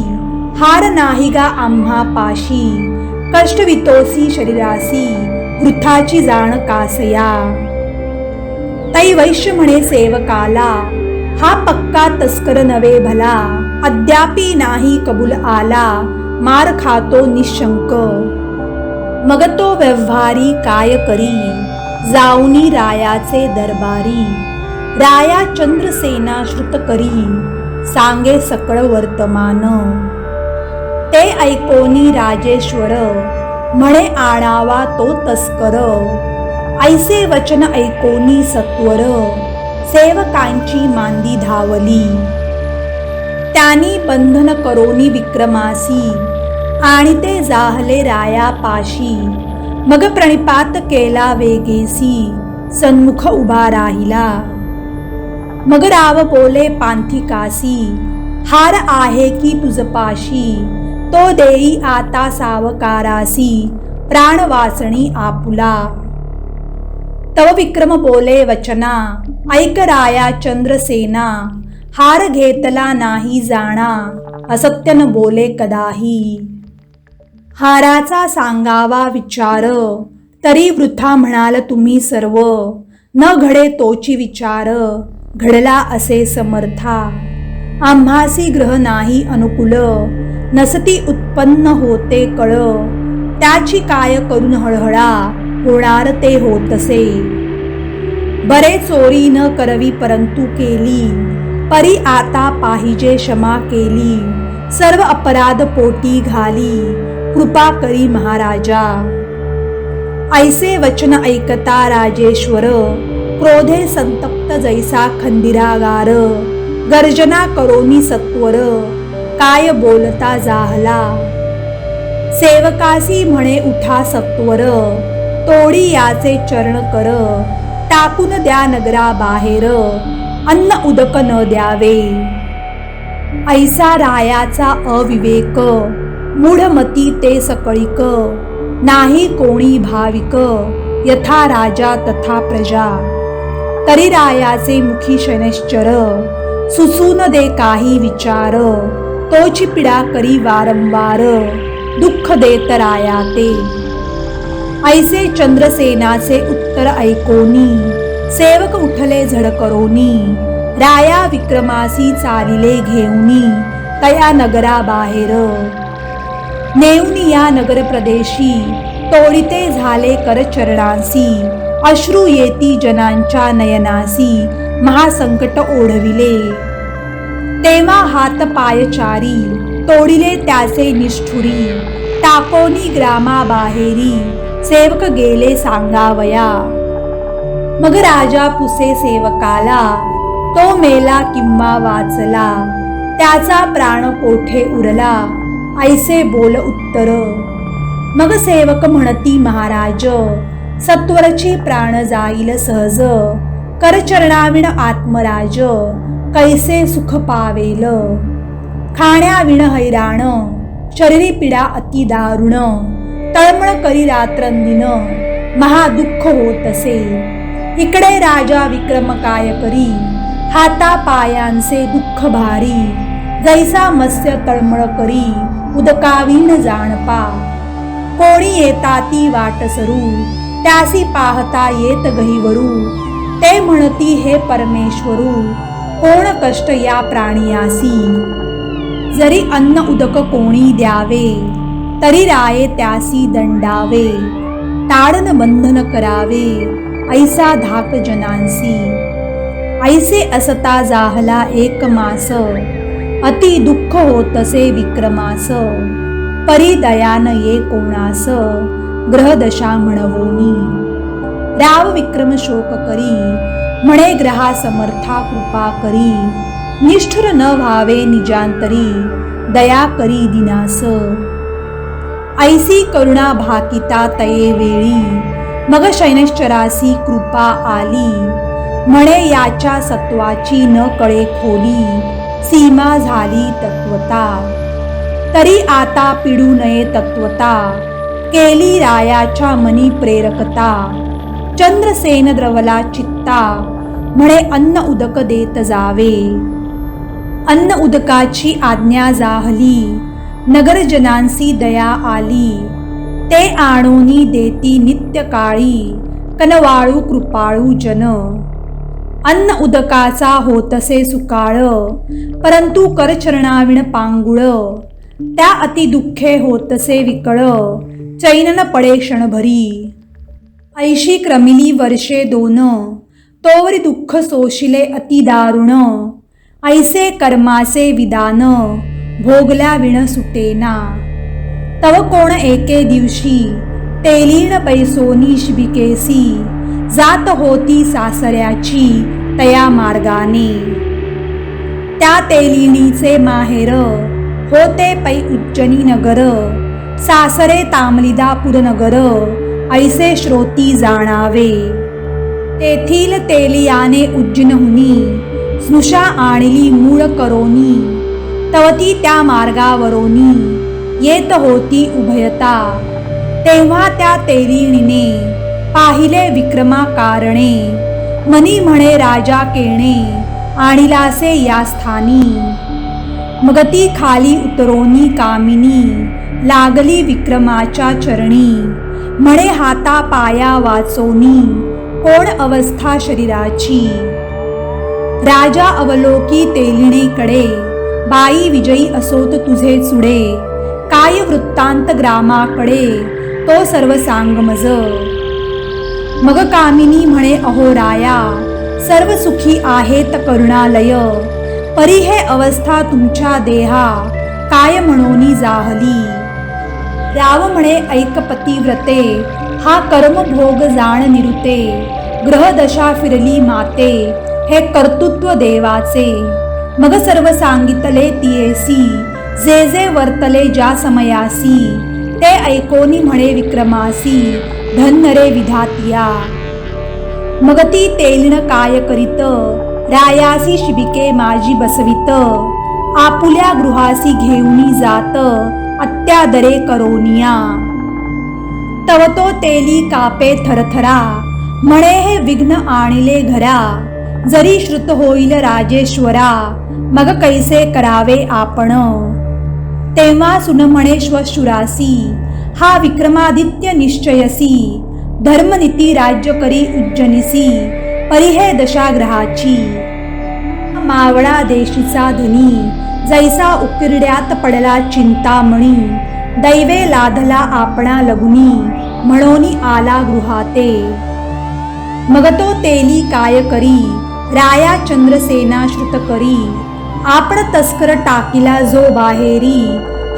Speaker 1: हार नाही गा आम्हा पाशी. कष्ट वितोसी शरीरासी वृथाची जाण कासया. तै वैश्य म्हणे सेवकाला हा पक्का तस्कर नवे भला. अद्यापि नाही कबूल आला मार खातो निशंक. मग तो व्यवहारी काय करी जाऊनी रायाचे दरबारी. राया चंद्रसेना श्रुत करी सांगे सकळ वर्तमान. ते ऐकोनी राजेश्वर म्हणे आणावा तो तस्कर. ऐसे वचन ऐकोनी सत्वर सेवकांची मांदी धावली. त्यांनी बंधन करोनी विक्रमासी आणि ते जाहले राया पाशी. मग प्रणिपात केला वेगेसी सन्मुख उभा राहिला. मग राव बोले पांथिकासी हार आहे की तुझपाशी. तो देई आता सावकारासी प्राण वाचणी आपुला. तव विक्रम बोले वचना ऐक राया चंद्रसेना. हार घेतला नाही जाणा असत्य न बोले कदाही. हाराचा सांगावा विचार तरी वृथा म्हणाल तुम्ही सर्व. न घडे तोची विचार घडला असे समर्था. आम्हासी ग्रह नाही अनुकूल नसती उत्पन्न होते कळ. त्याची काय करून हळहळा होणार ते होतसे. बरे चोरी न करवी परंतु केली. परी आता पाहिजे क्षमा केली. सर्व अपराध पोटी घाली कृपा करी महाराजा. ऐसे वचन ऐकता राजेश्वर क्रोधे संतप्त जैसा खंदिरागार. गर्जना करोनी सत्वर काय बोलता जाहला. सेवकासी म्हणे उठा सत्वर तोडी याचे चरण कर. टाकून द्या नगरा बाहेर अन्न उदक न द्यावे. ऐसा रायाचा अविवेक मूढमती ते सकळिक. नाही कोणी भाविक यथा राजा तथा प्रजा. तरी रायाचे मुखी शनैश्चर सुसून दे काही विचार. तोची पीडा करी वारंवार दुःख देत राया ते. ऐसे चंद्रसेनाचे उत्तर ऐकोनी सेवक उठले झड करोनी. राया विक्रमासी चालिले घेऊनी तया नगरा बाहेर. नेऊनी या नगर प्रदेशी तोडिते झाले कर चरणांसी. अश्रू येती जनांच्या नयनासी महासंकट ओढविले. तेव्हा हात पायचारी तोडिले त्याचे निष्ठुरी. टाकोनी ग्रामा बाहेरी सेवक गेले सांगावया. मग राजा पुसे सेवकाला तो मेला किंवा वाचला. त्याचा प्राण कोठे उरला ऐसे बोल उत्तर. मग सेवक म्हणती महाराज सत्वरची प्राण जाईल सहज. करचरणाविण आत्मराज कैसे सुख पावेल. खाण्याविण हैराण शरीरी पीडा अति दारुण. तळमळ करी रात्रंदिन महादुःख होत असे. इकडे राजा विक्रम काय करी, हाता पायांचे दुःख भारी. जैसा मत्स्य तळमळ करी, उदकाविण जाणपा. कोणी येता ती वाट सरू, त्यासी पाहता येत गहिवरू. ते म्हणती हे परमेश्वरू, कोण कष्ट या प्राणियासी. जरी अन्न उदक कोणी द्यावे, तरी राये त्यासी दंडावे. ताडन बंधन करावे, ऐसा धाक जनांसी. ऐसे असता जाहला एक मास, अति दुःख होतसे विक्रमास. परी दयान ये कोणास, ग्रहदशा म्हणवोनी. राव विक्रम शोक करी, म्हणे ग्रहा समर्था कृपा करी. निष्ठुर न व्हावे निजांतरी, दया करी दिनास. ऐसी करुणा भाकिता तये वेळी, मग शैनश्चरासी कृपा आली. म्हणे याच्या सत्वाची न कळे खोली, सीमा झाली तत्वता. तरी आता पिडू नये तत्वता, केली रायाच्या मनी प्रेरकता. चंद्रसेन द्रवला चित्ता, म्हणे अन्न उदक देत जावे. अन्न उदकाची आज्ञा जाहली, नगरजनांसी दया आली. ते आणोनी देती नित्य काळी, कनवाळू कृपाळू जन. अन्न उदकाचा होतसे सुकाळ, परंतु करचरणाविण पांगुळ. त्या अति दुःखे होतसे विकळ, चैन न पडे क्षणभरी. ऐशी क्रमिली वर्षे 2, तोवरी दुःख सोशिले अति दारुण. ऐसे कर्माचे विधान, भोगल्या विण सुटेना. तव कोण एके दिवशी, तेलीण पैसोनी शिबिकेसी. जात होती सासऱ्याची, तया मार्गाने. त्या तेलिणीचे माहेर, होते पै उज्जनी नगर. सासरे तामलिदापूर नगर, ऐसे श्रोती जाणावे. तेथील तेलियाने उज्जनहुनी, स्नुषा आणली मूळ करोनी. तवती त्या मार्गावरोनी, येत होती उभयता. तेव्हा त्या तेलिणीने, पाहिले विक्रमा कारणे. मनी म्हणे राजा केणे, आणिलासे या स्थानी. मग ती खाली उतरोनी कामिनी, लागली विक्रमाच्या चरणी. म्हणे हाता पाया वाचोनी, कोण अवस्था शरीराची. राजा अवलोकी तेलिणीकडे, बाई विजयी असोत तुझे चुडे. काय वृत्तांत ग्रामाकडे, तो सर्व सांग मज. मग कामिनी म्हणे अहो राया, सर्व सुखी आहेत करुणालय. परी हे अवस्था तुमच्या देहा, काय म्हणोनी जाहली. राव म्हणे ऐक पतिव्रते, हा कर्मभोग जाण निरुते. ग्रहदशा फिरली माते, हे कर्तृत्व देवाचे. मग सर्व सांगितले तियेसी, जे जे वर्तले ज्या समयासी. ते ऐकोनी म्हणे विक्रमासी, धन्य रे विधातिया. मग ती तेलिण काय करीत, रायासी शिबिके माझी बसवित. आपुल्या गृहासी घेऊनी जात, अत्यादरे करोनिया. तव तो तेली कापे थरथरा, म्हणे हे विघ्न आणिले घरा. जरी श्रुत होईल राजेश्वरा, मग कैसे करावे आपण. तेव्हा सुन म्हणे श्वशुरासी, हा विक्रमादित्य निश्चयसी. धर्मनीती राज्य करी उज्जनिसी, परी हे दशाग्रहाची. मावळा देशीचा धनी, जैसा उकिरड्यात पडला चिंतामणी. दैवे लाधला आपणा लघुनी, म्हणोनी आला गृहाते. मग तो तेली काय करी, राया चंद्रसेना श्रुत करी. आपण तस्कर टाकिला जो बाहेरी,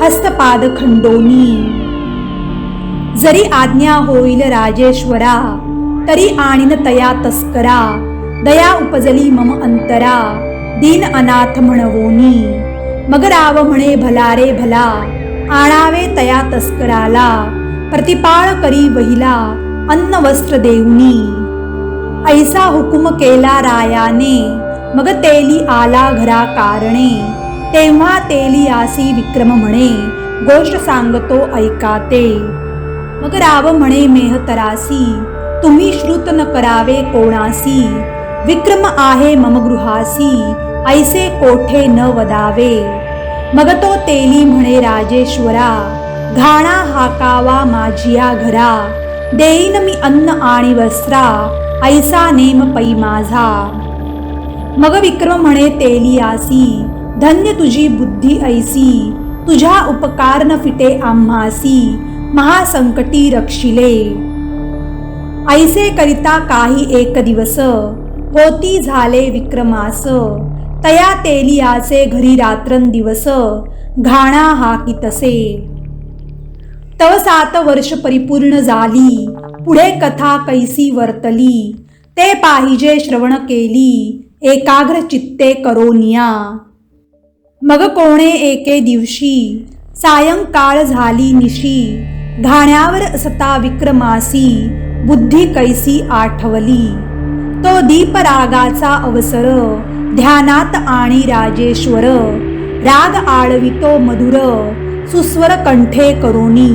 Speaker 1: हस्तपाद खंडोनी. जरी आज्ञा होईल राजेश्वरा, तरी आणीन तया तस्करा. दया उपजली मम अंतरा, दीन अनाथ म्हणवोनी. मग राव म्हणे भला रे भला, आणावे तया तस्कराला. प्रतिपाळ करी वहिला, अन्न वस्त्र देऊनी. ऐसा हुकुम केला रायाने, मग तेली आला घरा कारणे. तेव्हा तेली आसी विक्रम म्हणे, गोष्ट सांगतो ऐकाते. मग राव म्हणे मेहतरासी, तुम्ही श्रुत न करावे कोणासी, विक्रम आहे मम गृहासी, ऐसे कोठे न वदावे. मग तो तेली म्हणे राजेश्वरा, घाणा हाकावा माझिया घरा, देईन मी अन्न आणि वस्त्रा, ऐसा नेम पै माझा. मग विक्रम म्हणे तेलियासी, धन्य तुझी बुद्धी ऐसी, तुझ्या उपकार न फिटे आम्हासी, महासंकटी रक्षिले. ऐसे करिता काही एक दिवस, होती झाले विक्रमास, तया तेलियाचे घरी रात्रंदिवस, घाणा हाकितसे. तव 7 वर्ष परिपूर्ण झाली, पुढे कथा कैसी वर्तली, ते पाहिजे श्रवण केली, एकाग्र चित्ते करोनिया. मग कोणे एके दिवशी, सायंकाळ झाली निशी, घाण्यावर असता विक्रमासी, बुद्धी कैसी आठवली. तो दीपरागाचा अवसर, ध्यानात आणि राजेश्वर, राग आळवितो मधुर, सुस्वर कंठे करोनी.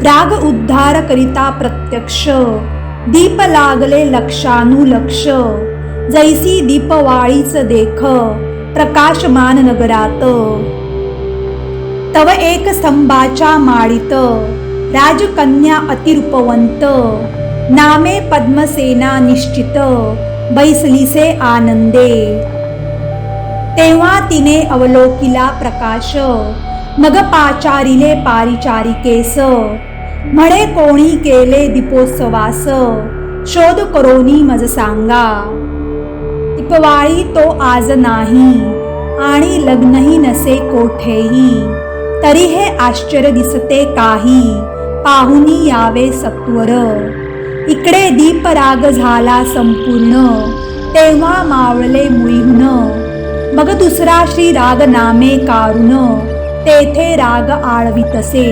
Speaker 1: राग उद्धार करिता प्रत्यक्ष, दीप लागले लक्षानुलक्ष, जैसी दीपवाळीच देख, प्रकाशमान नगरात. तव एक स्तंभाच्या माळीत, राजकन्या अतिरूपवंत, नामे पद्मसेना निश्चित, बैसलीसे आनंदे. तेव्हा तिने अवलोकिला प्रकाश, मग पाचारिले पारिचारिकेस, म्हणे कोणी केले दीपोत्सवास, शोध करोनी मज सांगा. दीपवाळी तो आज नाही, आणि लग्नही नसे कोठेही, तरी हे आश्चर्य दिसते काही, पाहुनी यावे सत्वर. इकडे दीपराग झाला संपूर्ण, तेव्हा मावळले मुळीहून, मग दुसरा श्री राग नामे कारुण, तेथे राग आळवितसे.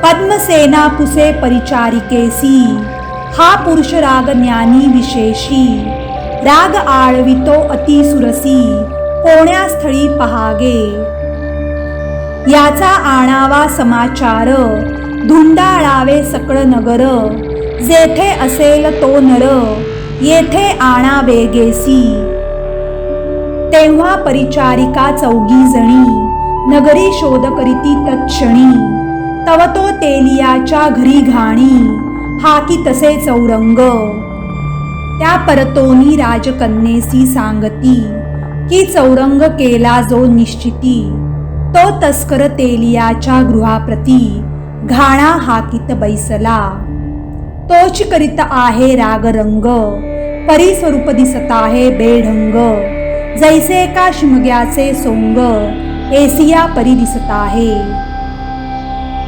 Speaker 1: पद्मसेना पुसे परिचारिकेसी, हा पुरुष राग ज्ञानी विशेषी, राग आळवितो अतिसुरसी, कोण्या स्थळी पहागे. याचा आणावा समाचार, धुंडाळावे सकळ नगर, जेथे असेल तो नर, येथे आणा वेगेसी. तेव्हा परिचारिका 4 जणी, नगरी शोध करीती तत्क्षणी, तव तो तेलियाच्या घरी घाणी, हाकी तसे चौरंग. त्या परतोनी राजकन्येसी सांगती, की चौरंग केला जो निश्चिती, तो तस्कर तेलियाच्या गृहाप्रती, घाणा हाकीत बैसला. तोच करीत आहे रागरंग, परिस्वरूप दिसत आहे बेढंग, जैसे का शिमग्याचे सोंग, एसिया परी दिसत आहे.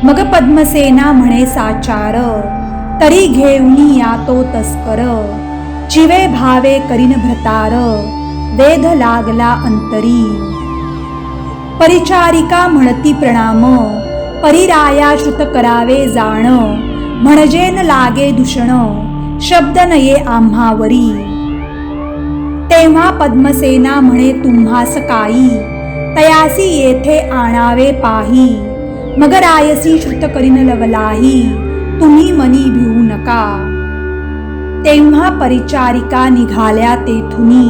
Speaker 1: मग पद्मसेना म्हणे साचार, तरी घेऊनी या तो तस्कर, जीवे भावे करीन भ्रतार, वेध लागला अंतरी. परिचारिका म्हणती प्रणाम, परिराया श्रुत करावे जाण, म्हणजे न लागे दूषण, शब्द नये आम्हावरी. तेव्हा पद्मसेना म्हणे तुम्हास काही, तयासी येथे आणावे पाही, मग रायसी श्रुत करीन लवलाही, तुम्ही मनी भिवू नका. तेव्हा परिचारिका निघाल्या तेथुनी,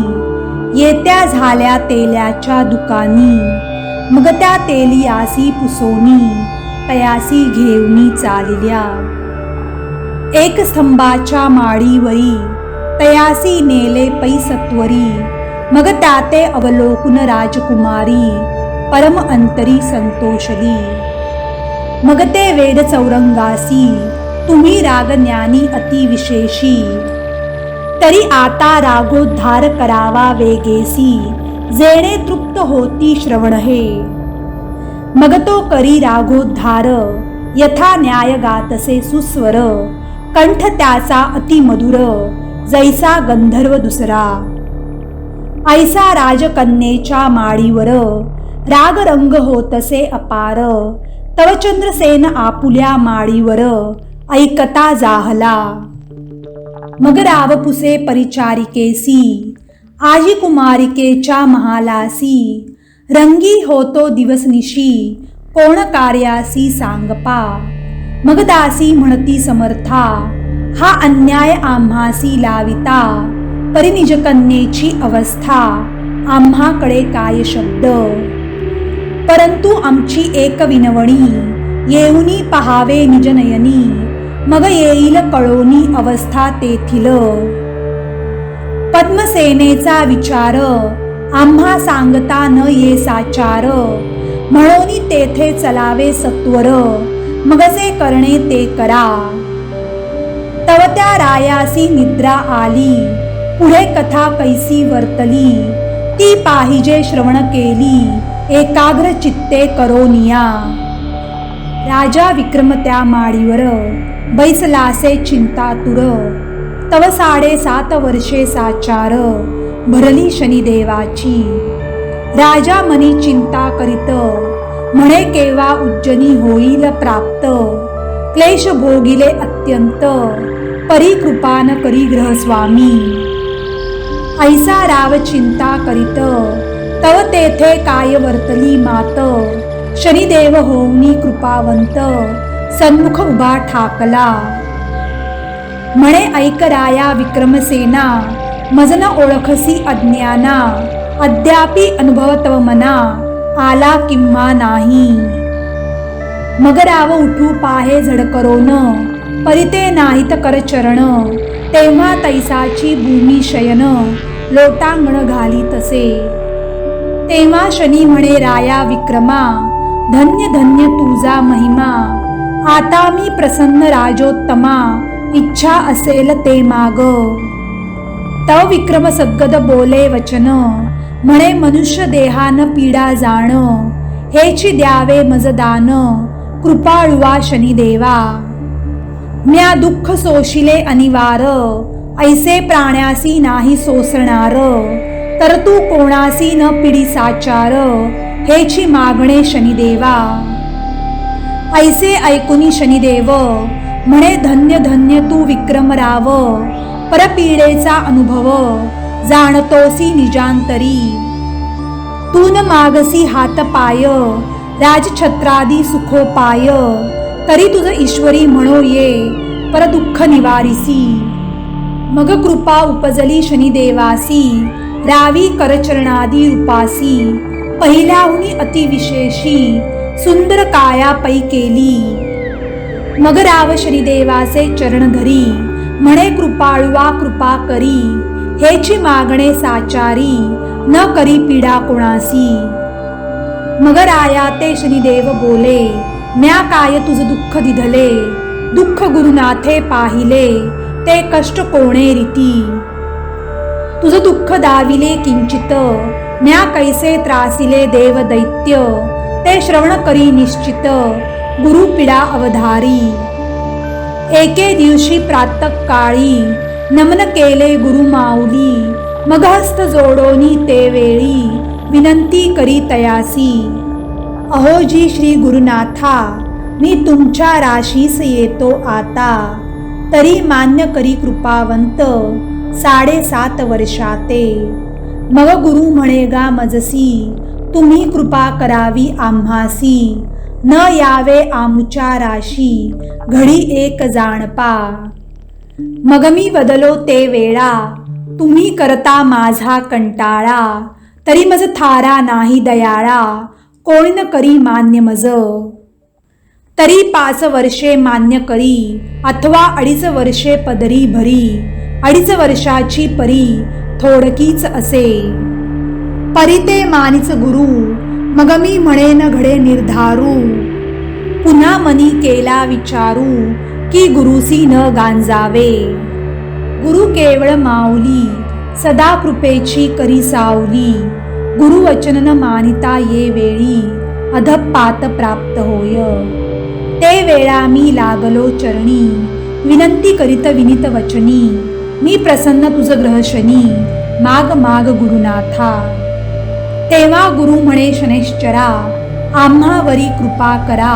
Speaker 1: येत्या झाल्या तेल्याच्या दुकानी, मग त्या तेलियासी पुसोनी, तयासी घेऊनी चालिल्या. एक स्तंभाच्या माळीवरी, तयासी नेले पैसत्वरी, मग त्याते अवलोकुन राजकुमारी, परम अंतरी संतोषली. मग ते वेद चौरंगासी, तुम्ही रागज्ञानी अतिविशेषी, तरी आता रागोद्धार करावा वेगेसी, जेणे तृप्त होती श्रवण हे. मग तो करी रागोद्धार, यथा न्याय गातसे सुस्वर, कंठ त्याचा अतिमधुर, जैसा गंधर्व दुसरा. ऐसा राजकन्येच्या माळीवर, रागरंग होतसे अपार, तव चंद्रसेन आपुल्या माळीवर, ऐकता जाहला. मग रावपुसे परिचारिकेसी, आजी कुमारिकेच्या महालासी, रंगी होतो दिवस निशी, कोण कार्यासी सांगपा, मग दासी म्हणती समर्था, हा अन्याय आम्हासी लाविता, परी निज कन्येची अवस्था, आम्हाकडे काय शब्द. परंतु आमची एक विनवणी, येऊनी पहावे निजनयनी, मग येईल कळोनी अवस्था तेथील. पद्मसेनेचा विचार, आम्हा सांगता न ये साचार, म्हणोनी तेथे चलावे सत्वर, मग जे करणे ते करा. तव त्या रायासी निद्रा आली, पुढे कथा कैसी वर्तली, ती पाहिजे श्रवण केली, एकाग्र चित्ते करोनिया. राजा विक्रम त्या माडीवर, बैसलासे चिंतातुर, तव 7.5 वर्षे साचार, भरली शनिदेवाची. राजा मनी चिंता करीत, म्हणे केव्हा उज्जनी होईल प्राप्त, क्लेश भोगिले अत्यंत, परी कृपा न करी ग्रहस्वामी. ऐसा राव चिंता करीत, तव तेथे काय वर्तली मात, शनिदेव होऊनी कृपावंत, सन्मुख उभा ठाकला. म्हणे ऐक राया विक्रमसेना, मज न ओळखसी अज्ञाना, अद्यापि अनुभव तव मना, आला किंवा नाही. मग राव उठू पाहे झडकरोन, परिते नाहीत कर चरण, तेव्हा तैसाची भूमी शयन, लोटांगण घाली तसे. तेव्हा शनी म्हणे राया विक्रमा, धन्य धन्य तुझा महिमा, आता मी प्रसन्न राजोत्तमा, इच्छा असेल ते माग. तव विक्रम सद्गद बोले वचन, म्हणे मनुष्य देहान पीडा जाण, हेची द्यावे मज दान, कृपाळुवा शनिदेवा. म्या दुःख सोशिले अनिवार, ऐसे प्राण्यासी नाही सोसणार, तर तू कोणासी न पिडी साचार, हेची मागणे शनिदेवा. ऐसे ऐकुनी शनिदेव, म्हणे धन्य धन्य तू विक्रमराव, परपीडेचा अनुभव, जाणतोसी निजांतरी. तू न मागसी हात पाय, राजछत्रादी सुखोपाय, तरी तुझ ईश्वरी म्हणो ये, पर दुःख निवारिसी. मग कृपा उपजली शनिदेवासी, रावी करचरणादी रूपासी, पहिल्याहुनी अतिविशेषी, सुंदर काया पै केली. मग राव शनिदेवाचे चरण धरी, म्हणे कृपाळुवा कृपा करी, हेची मागणे साचारी, न करी पीडा कोणासी. मग राया ते शनिदेव बोले, म्या काय तुझ दुःख दिधले, दुःख गुरुनाथे पाहिले, ते कष्ट कोणे रीती. तुझ दुःख दाविले किंचित, म्या कैसे त्रासिले देव दैत्य, ते श्रवण करी निश्चित, गुरु पीडा अवधारी. एके दिवशी प्रातः काळी, नमन केले गुरु माऊली, मग हस्त जोडोनी ते वेळी, विनंती करी तयासी. अहोजी श्री गुरुनाथा, मी तुमच्या राशीस येतो आता, तरी मान्य करी कृपावंत, 7.5 वर्षाते. मग गुरु म्हणे गा मजसी, तुम्ही कृपा करावी आम्हासी, न यावे आमुच्या राशी, घडी एक जाणपा. मग मी बदलो ते वेळा, तुम्ही करता माझा कंटाळा, तरी मज थारा नाही दयाळा, कोणी न करी मान्य मज. तरी 5 वर्षे मान्य करी, अथवा 2.5 वर्षे पदरी भरी, 2.5 वर्षाची परी थोडकीच असे. परी ते मानिच गुरु, मग मी म्हणे न घडे निर्धारू, पुन्हा मनी केला विचारू, की गुरुसी न गांजावे. गुरु केवळ माऊली, सदा कृपेची करी सावली, गुरुवचन न मानिता ये वेळी, अधपात प्राप्त होय. ते वेळा मी लागलो चरणी, विनंती करीत विनित वचनी, मी प्रसन्न तुझ ग्रहशनी, माग माग गुरुनाथा. तेव्हा गुरु म्हणे शनैश्चरा, आम्हावरी कृपा करा,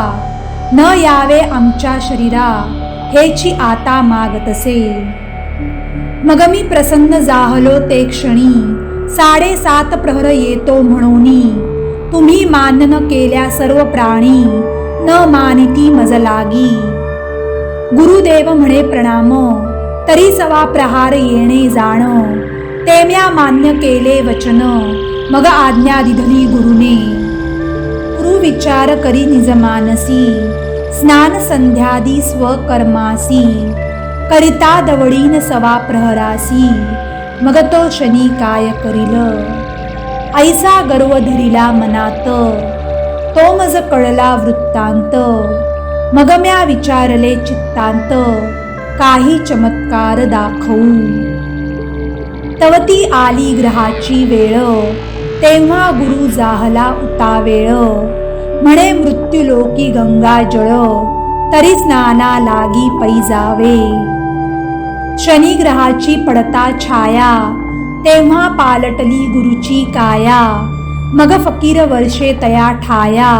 Speaker 1: न यावे आमच्या शरीरा, हेची आता मागतसे. मग मी प्रसन्न जाहलो ते क्षणी, 7.5 प्रहर येतो म्हणोनी, तुम्ही मान्य न केल्या सर्व प्राणी, न मानिती मज लागी. गुरुदेव म्हणे प्रणाम, तरी सवा प्रहार येणे जाण, तेम्या मान्य केले वचन, मग आज्ञा दिधली गुरुने. गुरु विचार करी निज मानसी, स्नान संध्यादी स्वकर्मासी, करिता दवडीन सवा प्रहरासी, मग तो शनी काय करील. ऐसा गर्व धरिला मनात, तो मज कळला वृत्तांत, मग म्या विचारले चित्तांत, काही चमत्कार दाखवू. तवती आली ग्रहाची वेळ, तेव्हा गुरु जाहला उतावेळ, म्हणे मृत्युलोकी गंगा जळ, तरी स्नाना लागी पै जावे. शनी ग्रहाची पडता छाया, तेव्हा पालटली गुरुची काया, मग फकीर वर्षे तया ठाया,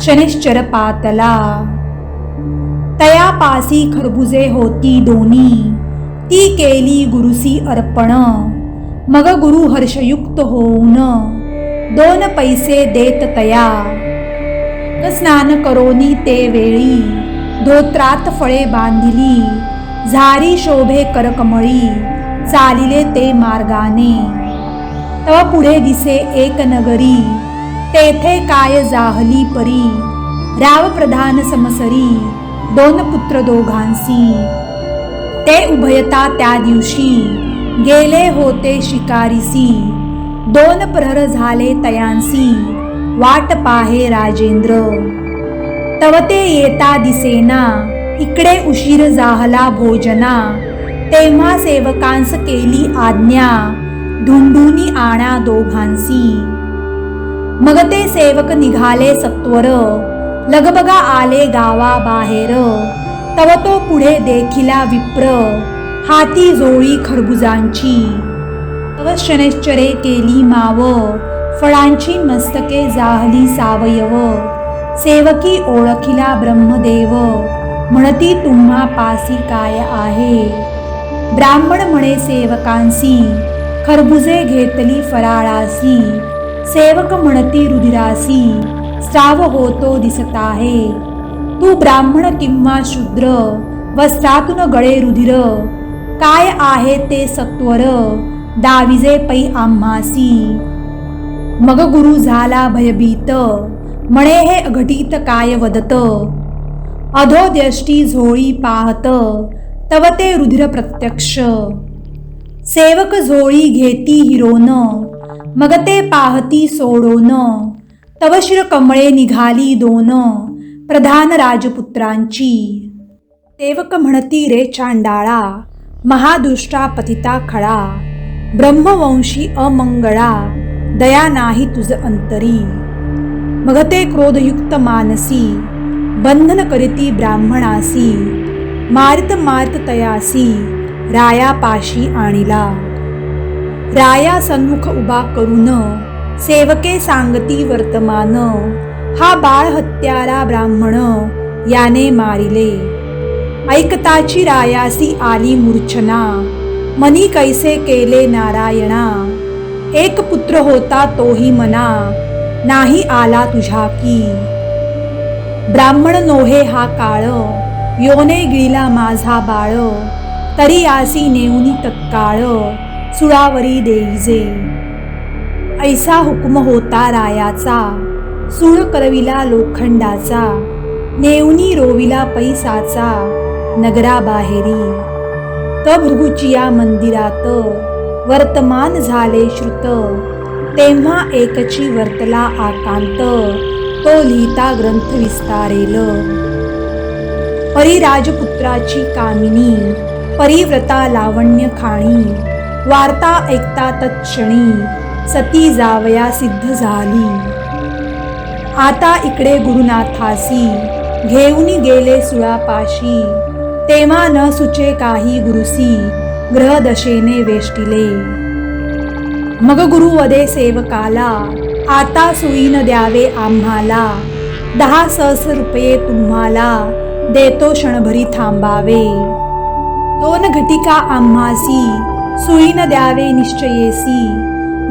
Speaker 1: शनिश्चर पातला. तया पासी खरबुजे होती दोनी, ती केली गुरुसी अर्पण, मग गुरु हर्षयुक्त होऊन, 2 पैसे देत तया. स्नान करोनी ते वेळी, धोत्रात फळे बांधिली, झारी शोभे करकमळी, चालिले ते मार्गाने. तव पुढे दिसे एक नगरी, तेथे काय जाहली परी, राव प्रधान समसरी, 2 पुत्र दोघांसी. ते उभयता त्या दिवशी, गेले होते शिकारीसी, 2 प्रहर झाले तयांसी, वाट पाहे राजेंद्र. तव ते येता दिसेना, इकडे उशीर जाहला भोजना, तेव्हा सेवकांस केली आज्ञा, धुंडूनी आणा दोघांसी. मग ते सेवक निघाले सत्वर, लगबगा आले गावा बाहेर, तव तो पुढे देखिला विप्र, हाती झोळी खरबुजांची. तव शनैश्चरे केली माव, फळांची मस्तके जाहली सावयव, सेवकी ओळखिला ब्रह्मदेव, म्हणती तुम्हा पासी काय आहे. ब्राह्मण म्हणे सेवकांसी, खरबुजे घेतली फराळासी, सेवक म्हणती रुधिरासी, स्राव होतो दिसत आहे. तू ब्राह्मण किंवा शूद्र, वस्त्रातून गळे रुधिर, काय आहे ते सत्वर, दाविजे पै आम्हासी. मग गुरु झाला भयभीत, म्हणे हे अघटित काय वदत, अधोद्यष्टी झोळी पाहत, तव ते रुधिर प्रत्यक्ष. सेवक झोळी घेती हिरोन, मग ते पाहती सोडोन, तव शिर कमळे निघाली 2, प्रधान राजपुत्रांची. सेवक म्हणती रे चांडाळा, महादुष्टा पतिता खळा, ब्रह्मवंशी अमंगळा, दया नाही तुझ अंतरी. मग ते क्रोधयुक्त मानसी, बंधन करीती ब्राह्मणासी, मारित मारित तयासी, रायापाशी आणिला. राया सन्मुख उभा करून, सेवके सांगती वर्तमान, हा बाळ हत्यारा ब्राह्मण, याने मारिले. ऐकताची रायासी आली मूर्छना, मनी कैसे केले नारायणा. एक पुत्र होता तोही मना, नाही आला तुझ्या की. ब्राह्मण नोहे हा काळ, योने गिळला माझा बाळ, तरी आसी नेऊनी तत्काळ, सुळावरी देईजे. ऐसा हुकुम होता रायाचा, सूळ करविला लोखंडाचा, नेऊनी रोविला पैसाचा, नगराबाहेरी. त भृगुचिया मंदिरात, वर्तमान झाले श्रुत, तेव्हा एकची वर्तला आकांत, तो लिहिता ग्रंथ विस्तारेल. परी राजपुत्राची कामिनी, परिव्रता लावण्य खाणी, वार्ता ऐकता तत्क्षणी, सती जावया सिद्ध झाली. आता इकडे गुरुनाथासी, घेऊनी गेले सुळापाशी, तेव्हा न सुचे काही गुरुसी, ग्रहदशेने वेष्टिले. मग गुरुवदे सेवकाला, आता सुईन द्यावे आम्हाला, 10 सहस्र रुपये तुम्हाला, देतो क्षणभरी थांबावे. 2 घटिका आम्हासी, सुईन द्यावे निश्चयेसी,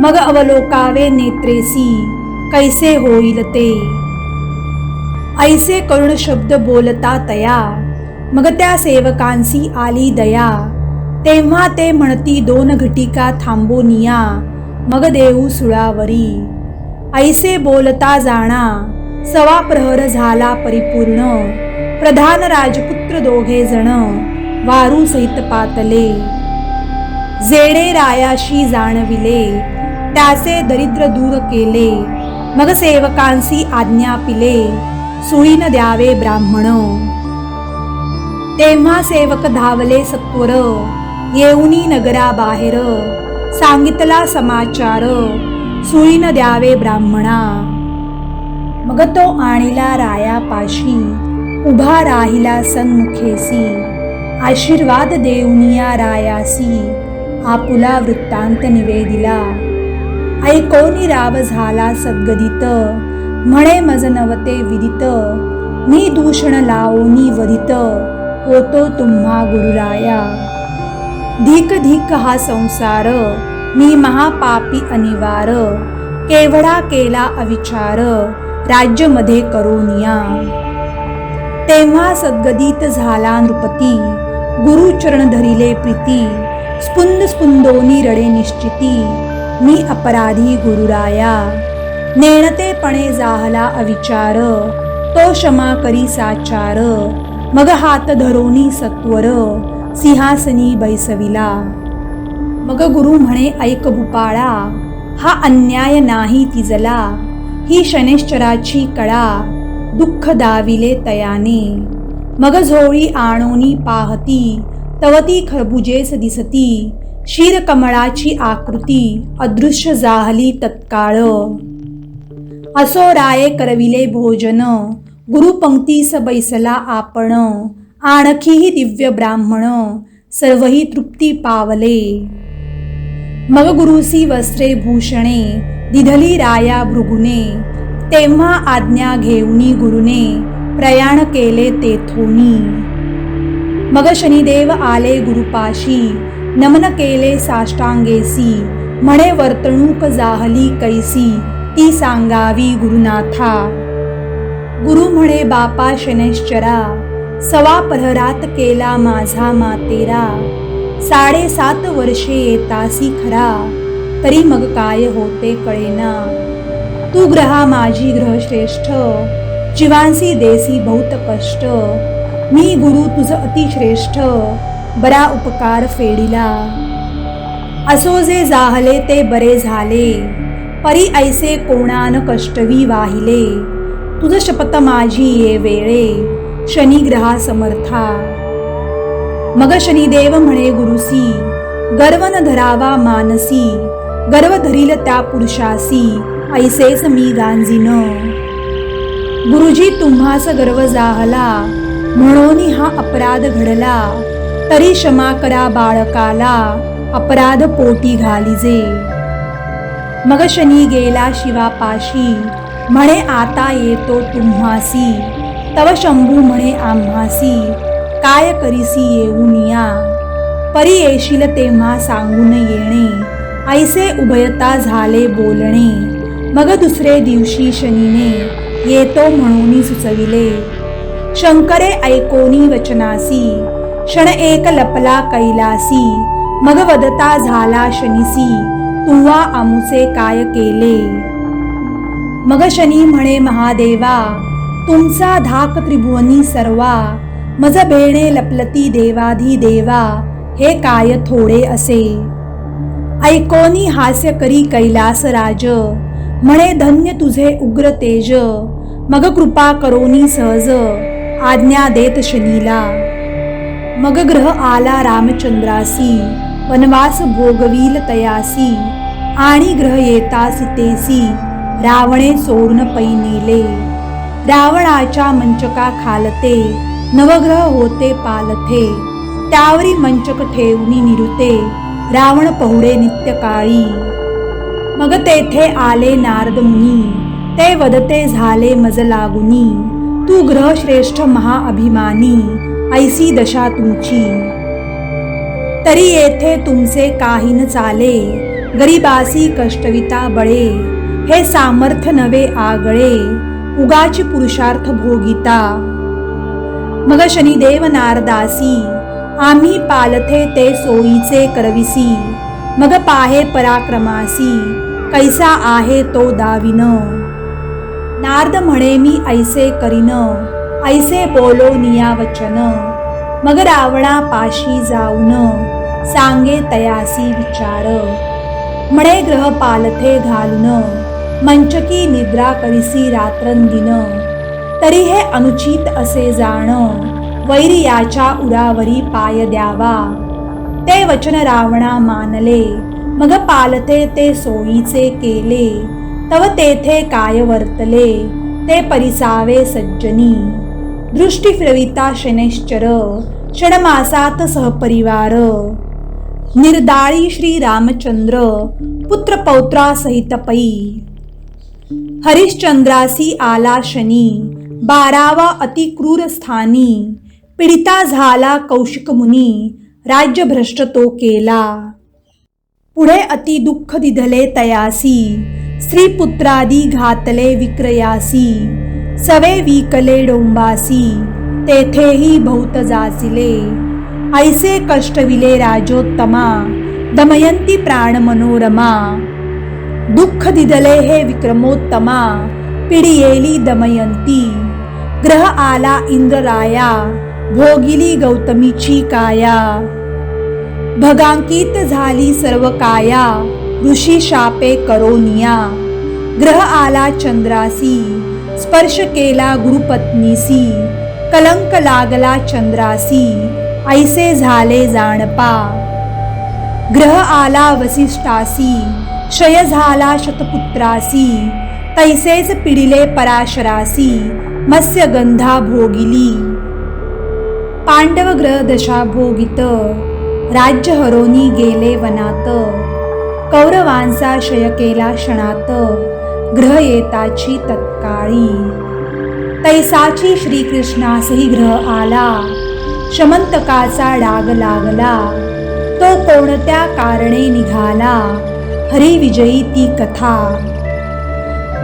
Speaker 1: मग अवलोकावे नेत्रेसी, कैसे होईल ते. ऐसे करुण शब्द बोलता तया, मग त्या सेवकांसी आली दया, तेव्हा ते म्हणती 2 घटिका थांबोनिया, मग देऊ सुळावरी. ऐसे बोलता जाणा, सवा प्रहर झाला परिपूर्ण. प्रधान राजपुत्र 2 जण, वारू सहित पातले. जेणे रायाशी जाणविले, त्याचे दरिद्र दूर केले. मग सेवकांसी आज्ञा पिले, सुळीन द्यावे ब्राह्मण. तेव्हा सेवक धावले सत्वर, येऊनी नगरा बाहेर. सांगितला समाचार, सुळीन द्यावे ब्राह्मणा. मग तो आणिला रायापाशी, उभा राहिला सन्मुखेसी. आशीर्वाद देऊनिया रायासी, आपुला वृत्तांत निवेदिला. ऐकोनी राव झाला सद्गदित, म्हणे मज नवते विदित. मी दूषण लावोनी वदित, होतो तुम्हा गुरुराया. धिक धिक हा संसार, मी महापापी अनिवार. केवढा केला अविचार, राज्य मध्ये करोनिया. तेव्हा सद्गदित झाला नृपती, गुरुचरण धरिले प्रीती. स्पुंद स्पुंदोनी रडे निश्चिती, मी अपराधी गुरुराया. नेणतेपणे जाहला अविचार, तो क्षमा करी साचार. मग हात धरोनी सत्वर, सिंहासनी बैसविला. मग गुरु म्हणे ऐक भूपाळा, हा अन्याय नाही तिजला. ही शनैश्चराची कळा, दुःख दाविले तयाने. मग झोळी आणोनी पाहती, तवती खरबुजेस दिसती. क्षीरकमळाची आकृती, अदृश्य जाहली तत्काळ. असो राये करविले भोजन, गुरुपंक्तीस बैसला आपण. आणखीही दिव्य ब्राह्मण, सर्वही तृप्ती पावले. मग गुरुसी वस्त्रे भूषणे, दिधली राया भृगुने. तेव्हा आज्ञा घेऊनी गुरुने, प्रयाण केले तेथोनी. मग शनिदेव आले गुरुपाशी, नमन केले साष्टांगेसी. म्हणे वर्तणूक जाहली कैसी, ती सांगावी गुरुनाथा. गुरु म्हणे बापा शनैश्चरा, सवा प्रहरात केला माझा मातेरा. 7.5 वर्षे येतासी खरा, तरी मग काय होते कळेना. तू ग्रहा माझी ग्रहश्रेष्ठ, जीवांसी देसी बहुत कष्ट. मी गुरु तुझ अतिश्रेष्ठ, बरा उपकार फेडिला. असो जे जाहले ते बरे झाले, परी ऐसे कोणान कष्टवी वाहिले. तुझ शपथ माझी ये वेळे, शनिग्रहा समर्था. मग शनिदेव म्हणे गुरुसी, गर्व न धरावा मानसी. गर्व धरील त्या पुरुषासी, ऐसेच मी गांजीन. गुरुजी तुम्हास गर्व जाहला, म्हणून हा अपराध घडला. तरी क्षमा करा बाळकाला, अपराध पोटी घालिजे. मग शनी गेला शिवापाशी, म्हणे आता येतो तुम्हासी. तव शंभू म्हणे आम्हासी, काय करीसी येऊनिया. परी येशील तेव्हा सांगून येणे, ऐसे उभयता झाले बोलणे. मग दुसरे दिवशी शनीने, येतो म्हणून सुचविले. शंकरे ऐकोनी वचनासी, क्षण एक लपला कैलासी. मग वदता झाला शनीसी, तुव्हा आमुचे काय केले. मग शनी म्हणे महादेवा, तुमचा धाक त्रिभुवनी सर्वा. मज भेणे लपलती देवाधी देवा, हे काय थोडे असे. ऐकोनी हास्य करी कैलास राज, म्हणे धन्य तुझे उग्र तेज. मग कृपा करोनी सहज, आज्ञा देत शनीला. मग ग्रह आला रामचंद्रासी, वनवास भोगवील तयासी. आणि ग्रह येतासी तेसी, रावणे चोरून पै नेले. रावणाच्या मंचका खालते, नवग्रह होते पालथे. त्यावरी मंचक ठेवणी निरुते, रावण पहुडे नित्यकाळी. मग तेथे आले नारद मुनी, ते वदते झाले मज लागुनी. तू ग्रह श्रेष्ठ महाअभिमानी, ऐसी दशा तुमची. तरी येथे तुमचे काही न चाले, गरीबासी कष्टविता बळे. हे सामर्थ्य नवे आगळे, उगाची पुरुषार्थ भोगिता. मग शनिदेव नारदासी आम्ही पालथे ते सोयीचे करविसी, मग पाहे पराक्रमासी कैसा आहे तो दाविन। नारद म्हणे मी ऐसे करीन, ऐसे बोलो निया वचन, मग रावणा पाशी जाऊन सांगे तयासी विचार। म्हणे ग्रह पालथे घालून मंचकी निद्रा करिसी रात्रंदिन, तरी हे अनुचित असे जाण, वैरी याच्या उरावरी पाय द्यावा। ते वचन रावणा मानले, मग पालथे ते सोयीचे केले, तव तेथे काय वर्तले ते परिसावे सज्जनी। दृष्टी फिरविता शनैश्चर षणमासात सहपरिवार, निर्दाळी श्री रामचंद्र पुत्र पौत्रा सहित पै। हरिश्चंद्रासी आला शनी 12वा अति क्रूर स्थानी, पीडिता झाला कौशिक मुनी राज्य भ्रष्ट तो केला। पुढे अति दुःख दिधले तयासी, स्त्री पुत्रादी घातले विक्रयासी, सवे विकले डोंबासी तेथेही बहुत जासिले। ऐसे कष्टविले राजोत्तमा दमयंती प्राण मनोरमा, दुःख दिदले हे विक्रमोत्तमा पिडियेली दमयंती। ग्रह आला इंद्रराया भोगिली गौतमीची काया, भगांकित झाली सर्व काया ऋषी शापे करोनिया। ग्रह आला चंद्रासी स्पर्श केला गुरुपत्नीसी, कलंक लागला चंद्रासी ऐसे झाले जाणपा। ग्रह आला वसिष्ठासी क्षय झाला शतपुत्रासी, तैसेच पिडिले पराशरासी मत्स्यगंधा भोगिली। पांडव ग्रह दशा भोगित राज्य हरोनी गेले वनात, कौरवांचा क्षय केला क्षणात ग्रह येताची तत्काळी। तैसाची श्रीकृष्णासही ग्रह आला, शमंतकाचा डाग लागला, तो कोणत्या कारणे निघाला हरी विजयी ती कथा।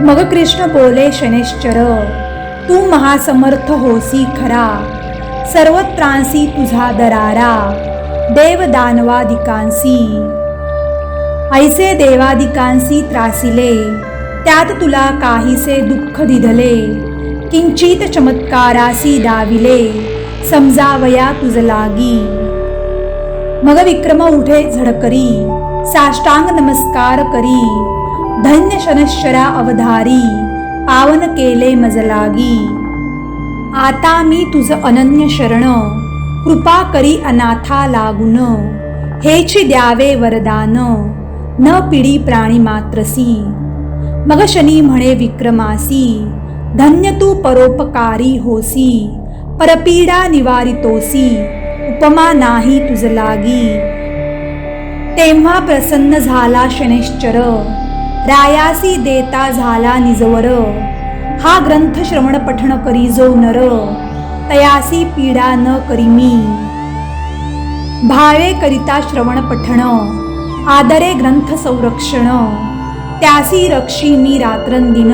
Speaker 1: मग कृष्ण बोले शनैश्चर तू महासमर्थ होसी खरा, सर्वत्रांसी तुझा दरारा देव दानवादिकांसी। ऐसे देवादिकांसी त्रासिले, त्यात तुला काहीसे दुःख दिधले, किंचित चमत्कारासी दाविले समजावया तुझ लागी। मग विक्रम उठे झडकरी साष्टांग नमस्कार करी, धन्य शनैश्चरा अवधारी पावन केले मज लागी। आता मी तुझ अनन्य शरण कृपा करी अनाथा लागून, हेची द्यावे वरदान न पिडी प्राणी मात्रसी। मग शनी म्हणे विक्रमासी धन्य तू परोपकारी होसी, परपीडा निवारितोसी उपमा नाही तुझ लागी। तेव्हा प्रसन्न झाला शनैश्चर रायासी देता झाला निजवर, हा ग्रंथ श्रवण पठण करी जो नर तयासी पीडा न करीमी। भावे करिता श्रवण पठण आदरे ग्रंथ संरक्षण, त्यासी रक्षी मी रात्रंदिन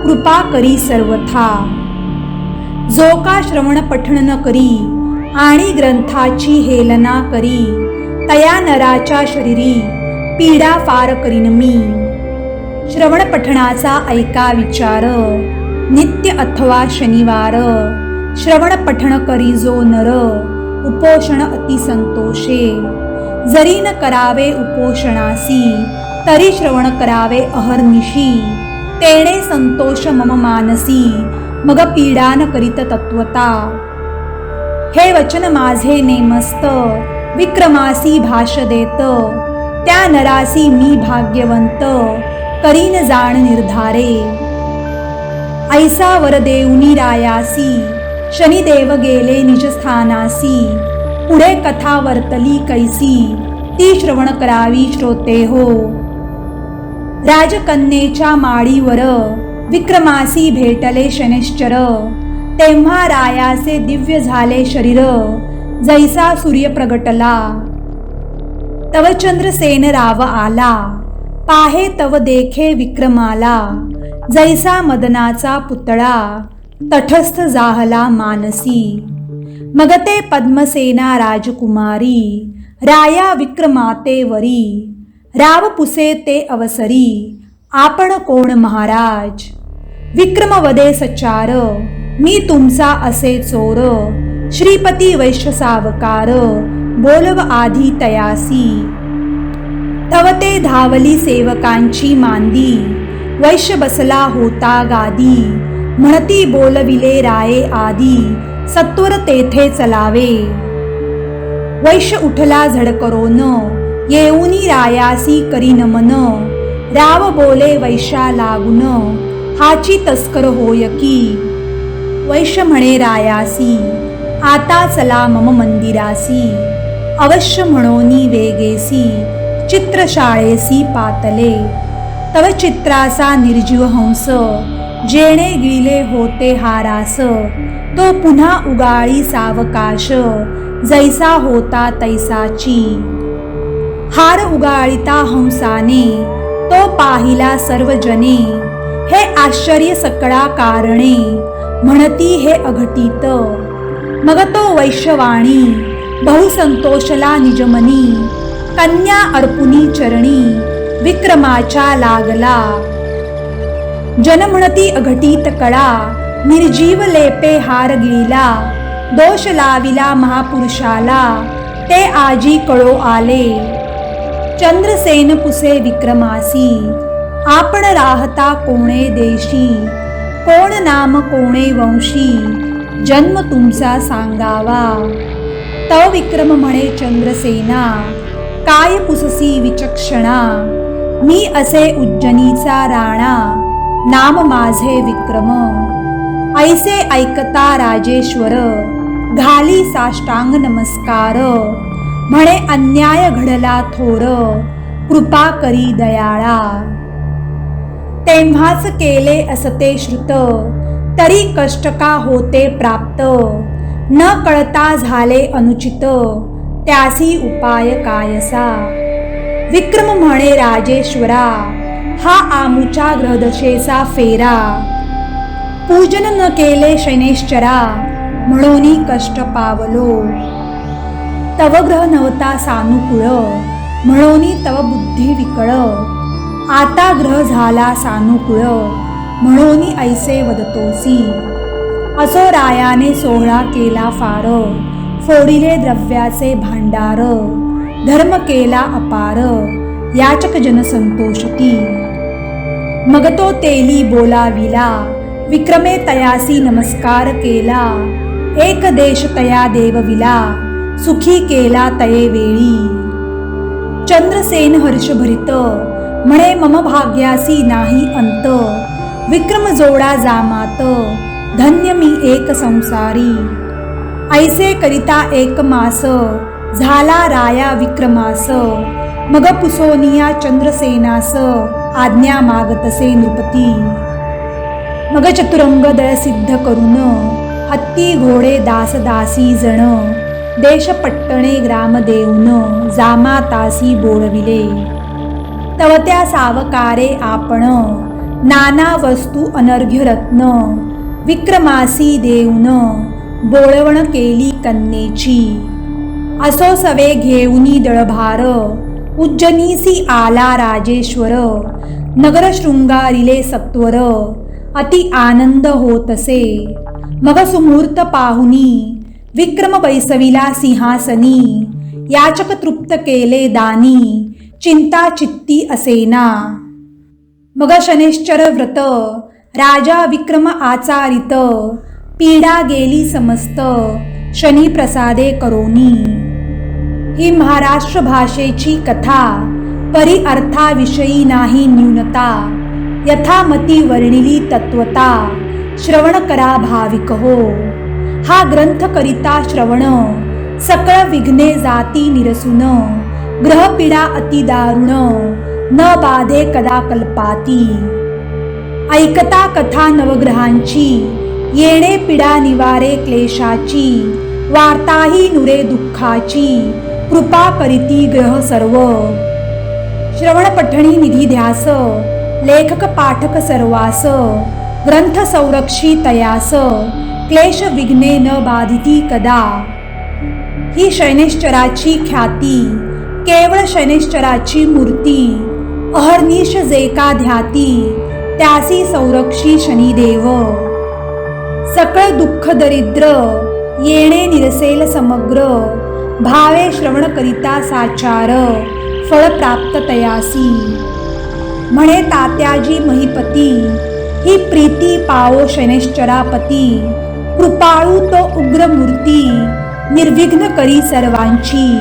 Speaker 1: कृपा करी सर्वथा। जो का श्रवण पठण न करी आणि ग्रंथाची हेलना करी, तया नराच्या शरीरी पीडा फार करीन मी। श्रवण पठणाचा ऐका विचार नित्य अथवा शनिवार, श्रवण पठण करी जो नर उपोषण अति संतोषे। जरी न करावे उपोषणासी तरी श्रवण करावे अहर्निशी, तेणे संतोष मम मानसी मग पीडा न करीत तत्वता। हे वचन माझे नेमस्त विक्रमासी भाष देत, त्या नरासी मी भाग्यवंत करीन जाण निर्धारे। ऐसा वर देऊनी रायासी शनिदेव गेले निजस्थानासी, पुढे कथा वर्तली कैसी ती श्रवण करावी श्रोते हो। राजकन्येच्या माडीवर विक्रमासी भेटले शनैश्चर, तेव्हा रायाचे दिव्य झाले शरीर जैसा सूर्य प्रगटला। तव चंद्रसेन राव आला, पाहे तव देखे विक्रमाला, जैसा मदनाचा पुतळा तटस्थ जाहला मानसी। मगते पद्मसेना राजकुमारी राया विक्रमाते वरी राव पुसे ते अवसरी आपण कोण महाराज. विक्रमवदे सचार मी तुमचा असे चोर श्रीपती वैश्य सावकार बोलव आधी तयासी. तवते धावली सेवकांची मांदी वैश्य बसला होता गादी म्हणती बोलविले राये आदी सत्वर तेथे चलावे. वैश्य उठला झडकरोन येऊनी रायासी करी नमन राव बोले वैश्या लागून हाची तस्कर होय की. वैश्य म्हणे रायासी आता चला मम मंदिरासी अवश्य म्हणोनी वेगेसी चित्रशाळेसी पातले. तव चित्राचा निर्जीव हंस जेणे गिळले होते हारास तो पुन्हा उगाळी सावकाश जैसा होता तैसाची. हार उगाळिता हंसाने तो पाहिला सर्वजने हे आश्चर्य सकळा कारणे म्हणती हे अघटित. मग तो वैश्यवाणी बहुसंतोषला निजमनी कन्या अर्पुनी चरणी विक्रमाच्या लागला. जन म्हणती अघटित कळा निर्जीव लेपे हार गिळीला दोष लाविला महापुरुषाला ते आजी कळो आले. चंद्रसेन पुसे विक्रमासी आपण राहता कोणे देशी कोण नाम कोणे वंशी जन्म तुमचा सांगावा. तव विक्रम म्हणे चंद्रसेना काय पुससी विचक्षणा मी असे उज्जनीचा राणा नाम माझे विक्रम. ऐसे ऐकता राजेश्वर घाली साष्टांग नमस्कार म्हणे अन्याय घडला थोर कृपा करी दयाळा. तेव्हाच केले असते श्रुत तरी कष्ट का होते प्राप्त न कळता झाले अनुचित त्यासी उपाय कायसा. विक्रम म्हणे राजेश्वरा हा आमुच्या ग्रहदशेचा फेरा पूजन न केले शनैश्चरा म्हणून कष्ट पावलो. तव ग्रह नव्हता सानुकूळ म्हणून तव बुद्धी विकळ आता ग्रह झाला सानुकूळ म्हणून ऐसे वदतोसी. असो रायाने सोहळा केला फार फोडिले द्रव्याचे भांडार धर्म केला अपार याचक जन संतोषती. मग तो तेली बोलाविला विक्रमे तयासी नमस्कार केला एक देश तया देवविला सुखी केला तये वेळी. चंद्रसेन हर्षभरित म्हणे मम भाग्यासी नाही अंत विक्रम जोडा जामात धन्य मी एक संसारी. ऐसे करिता एक मास झाला राया विक्रमास मग पुसोनिया चंद्रसेनास आज्ञा मागतसे नृपती. मग चतुरंग दळ सिद्ध करून हत्ती घोडे दासदासी जण देश पट्टणे ग्राम देऊन जामातासी बोलविले. तवत्या सावकारे आपण नाना वस्तू अनर्घ्य रत्न विक्रमासी देऊन बोळवण केली कन्येची. असो सवे घेऊनी दळभार उज्जनीसी आला राजेश्वर नगर शृंगारिले सत्वर अति आनंद होतसे. मग सुमुहूर्त पाहुनी विक्रम बैसविला सिंहासनी याचक तृप्त केले दानी चिंता चित्ती असेना. मग शनैश्चर व्रत राजा विक्रम आचारित पीडा गेली समस्त शनी प्रसादे करोनी. ही महाराष्ट्र भाषेची कथा परी अर्थाविषयी नाही न्यूनता यथामती वर्णिली तत्वता श्रवण करा भाविक हो. हा ग्रंथ करिता श्रवण सकळ विघ्ने जाती निरसून ग्रहपीडा अति दारुण न बाधे कदा कल्पाती. ऐकता कथा नवग्रहांची येणे पीडा निवारे क्लेशाची वार्ताही नुरे दुःखाची कृपा करीती ग्रह सर्व. श्रवण पठणी निधी ध्यास लेखक पाठक सर्वास ग्रंथ संरक्षी तयास क्लेश विघ्ने न बाधिती कदा. ही शनैश्चराची ख्याती, केवळ शनैश्चराची मूर्ती. अहर्निश जे का ध्याती, त्यासी संरक्षी शनिदेव. सकळ दुःख दरिद्र, येणे निरसेल समग्र. भावे श्रवण करिता साचार, फळ प्राप्त तयासी. म्हणे तात्याजी महिपती, ही प्रीती पावो शनैश्चरापती. कृपाळू तो उग्र मूर्ती, निर्विघ्न करी सर्वांची.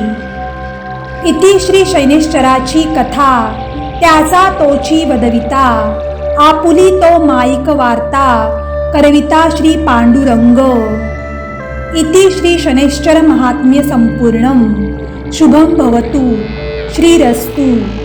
Speaker 1: इति श्री शनैश्चराची कथा, त्याचा तोची वदविता. आपुली तो माईक वार्ता, करविता श्री पांडुरंग. इति श्री शनैश्चर महात्म्य संपूर्णम. शुभम भवतु. श्रीरस्तु.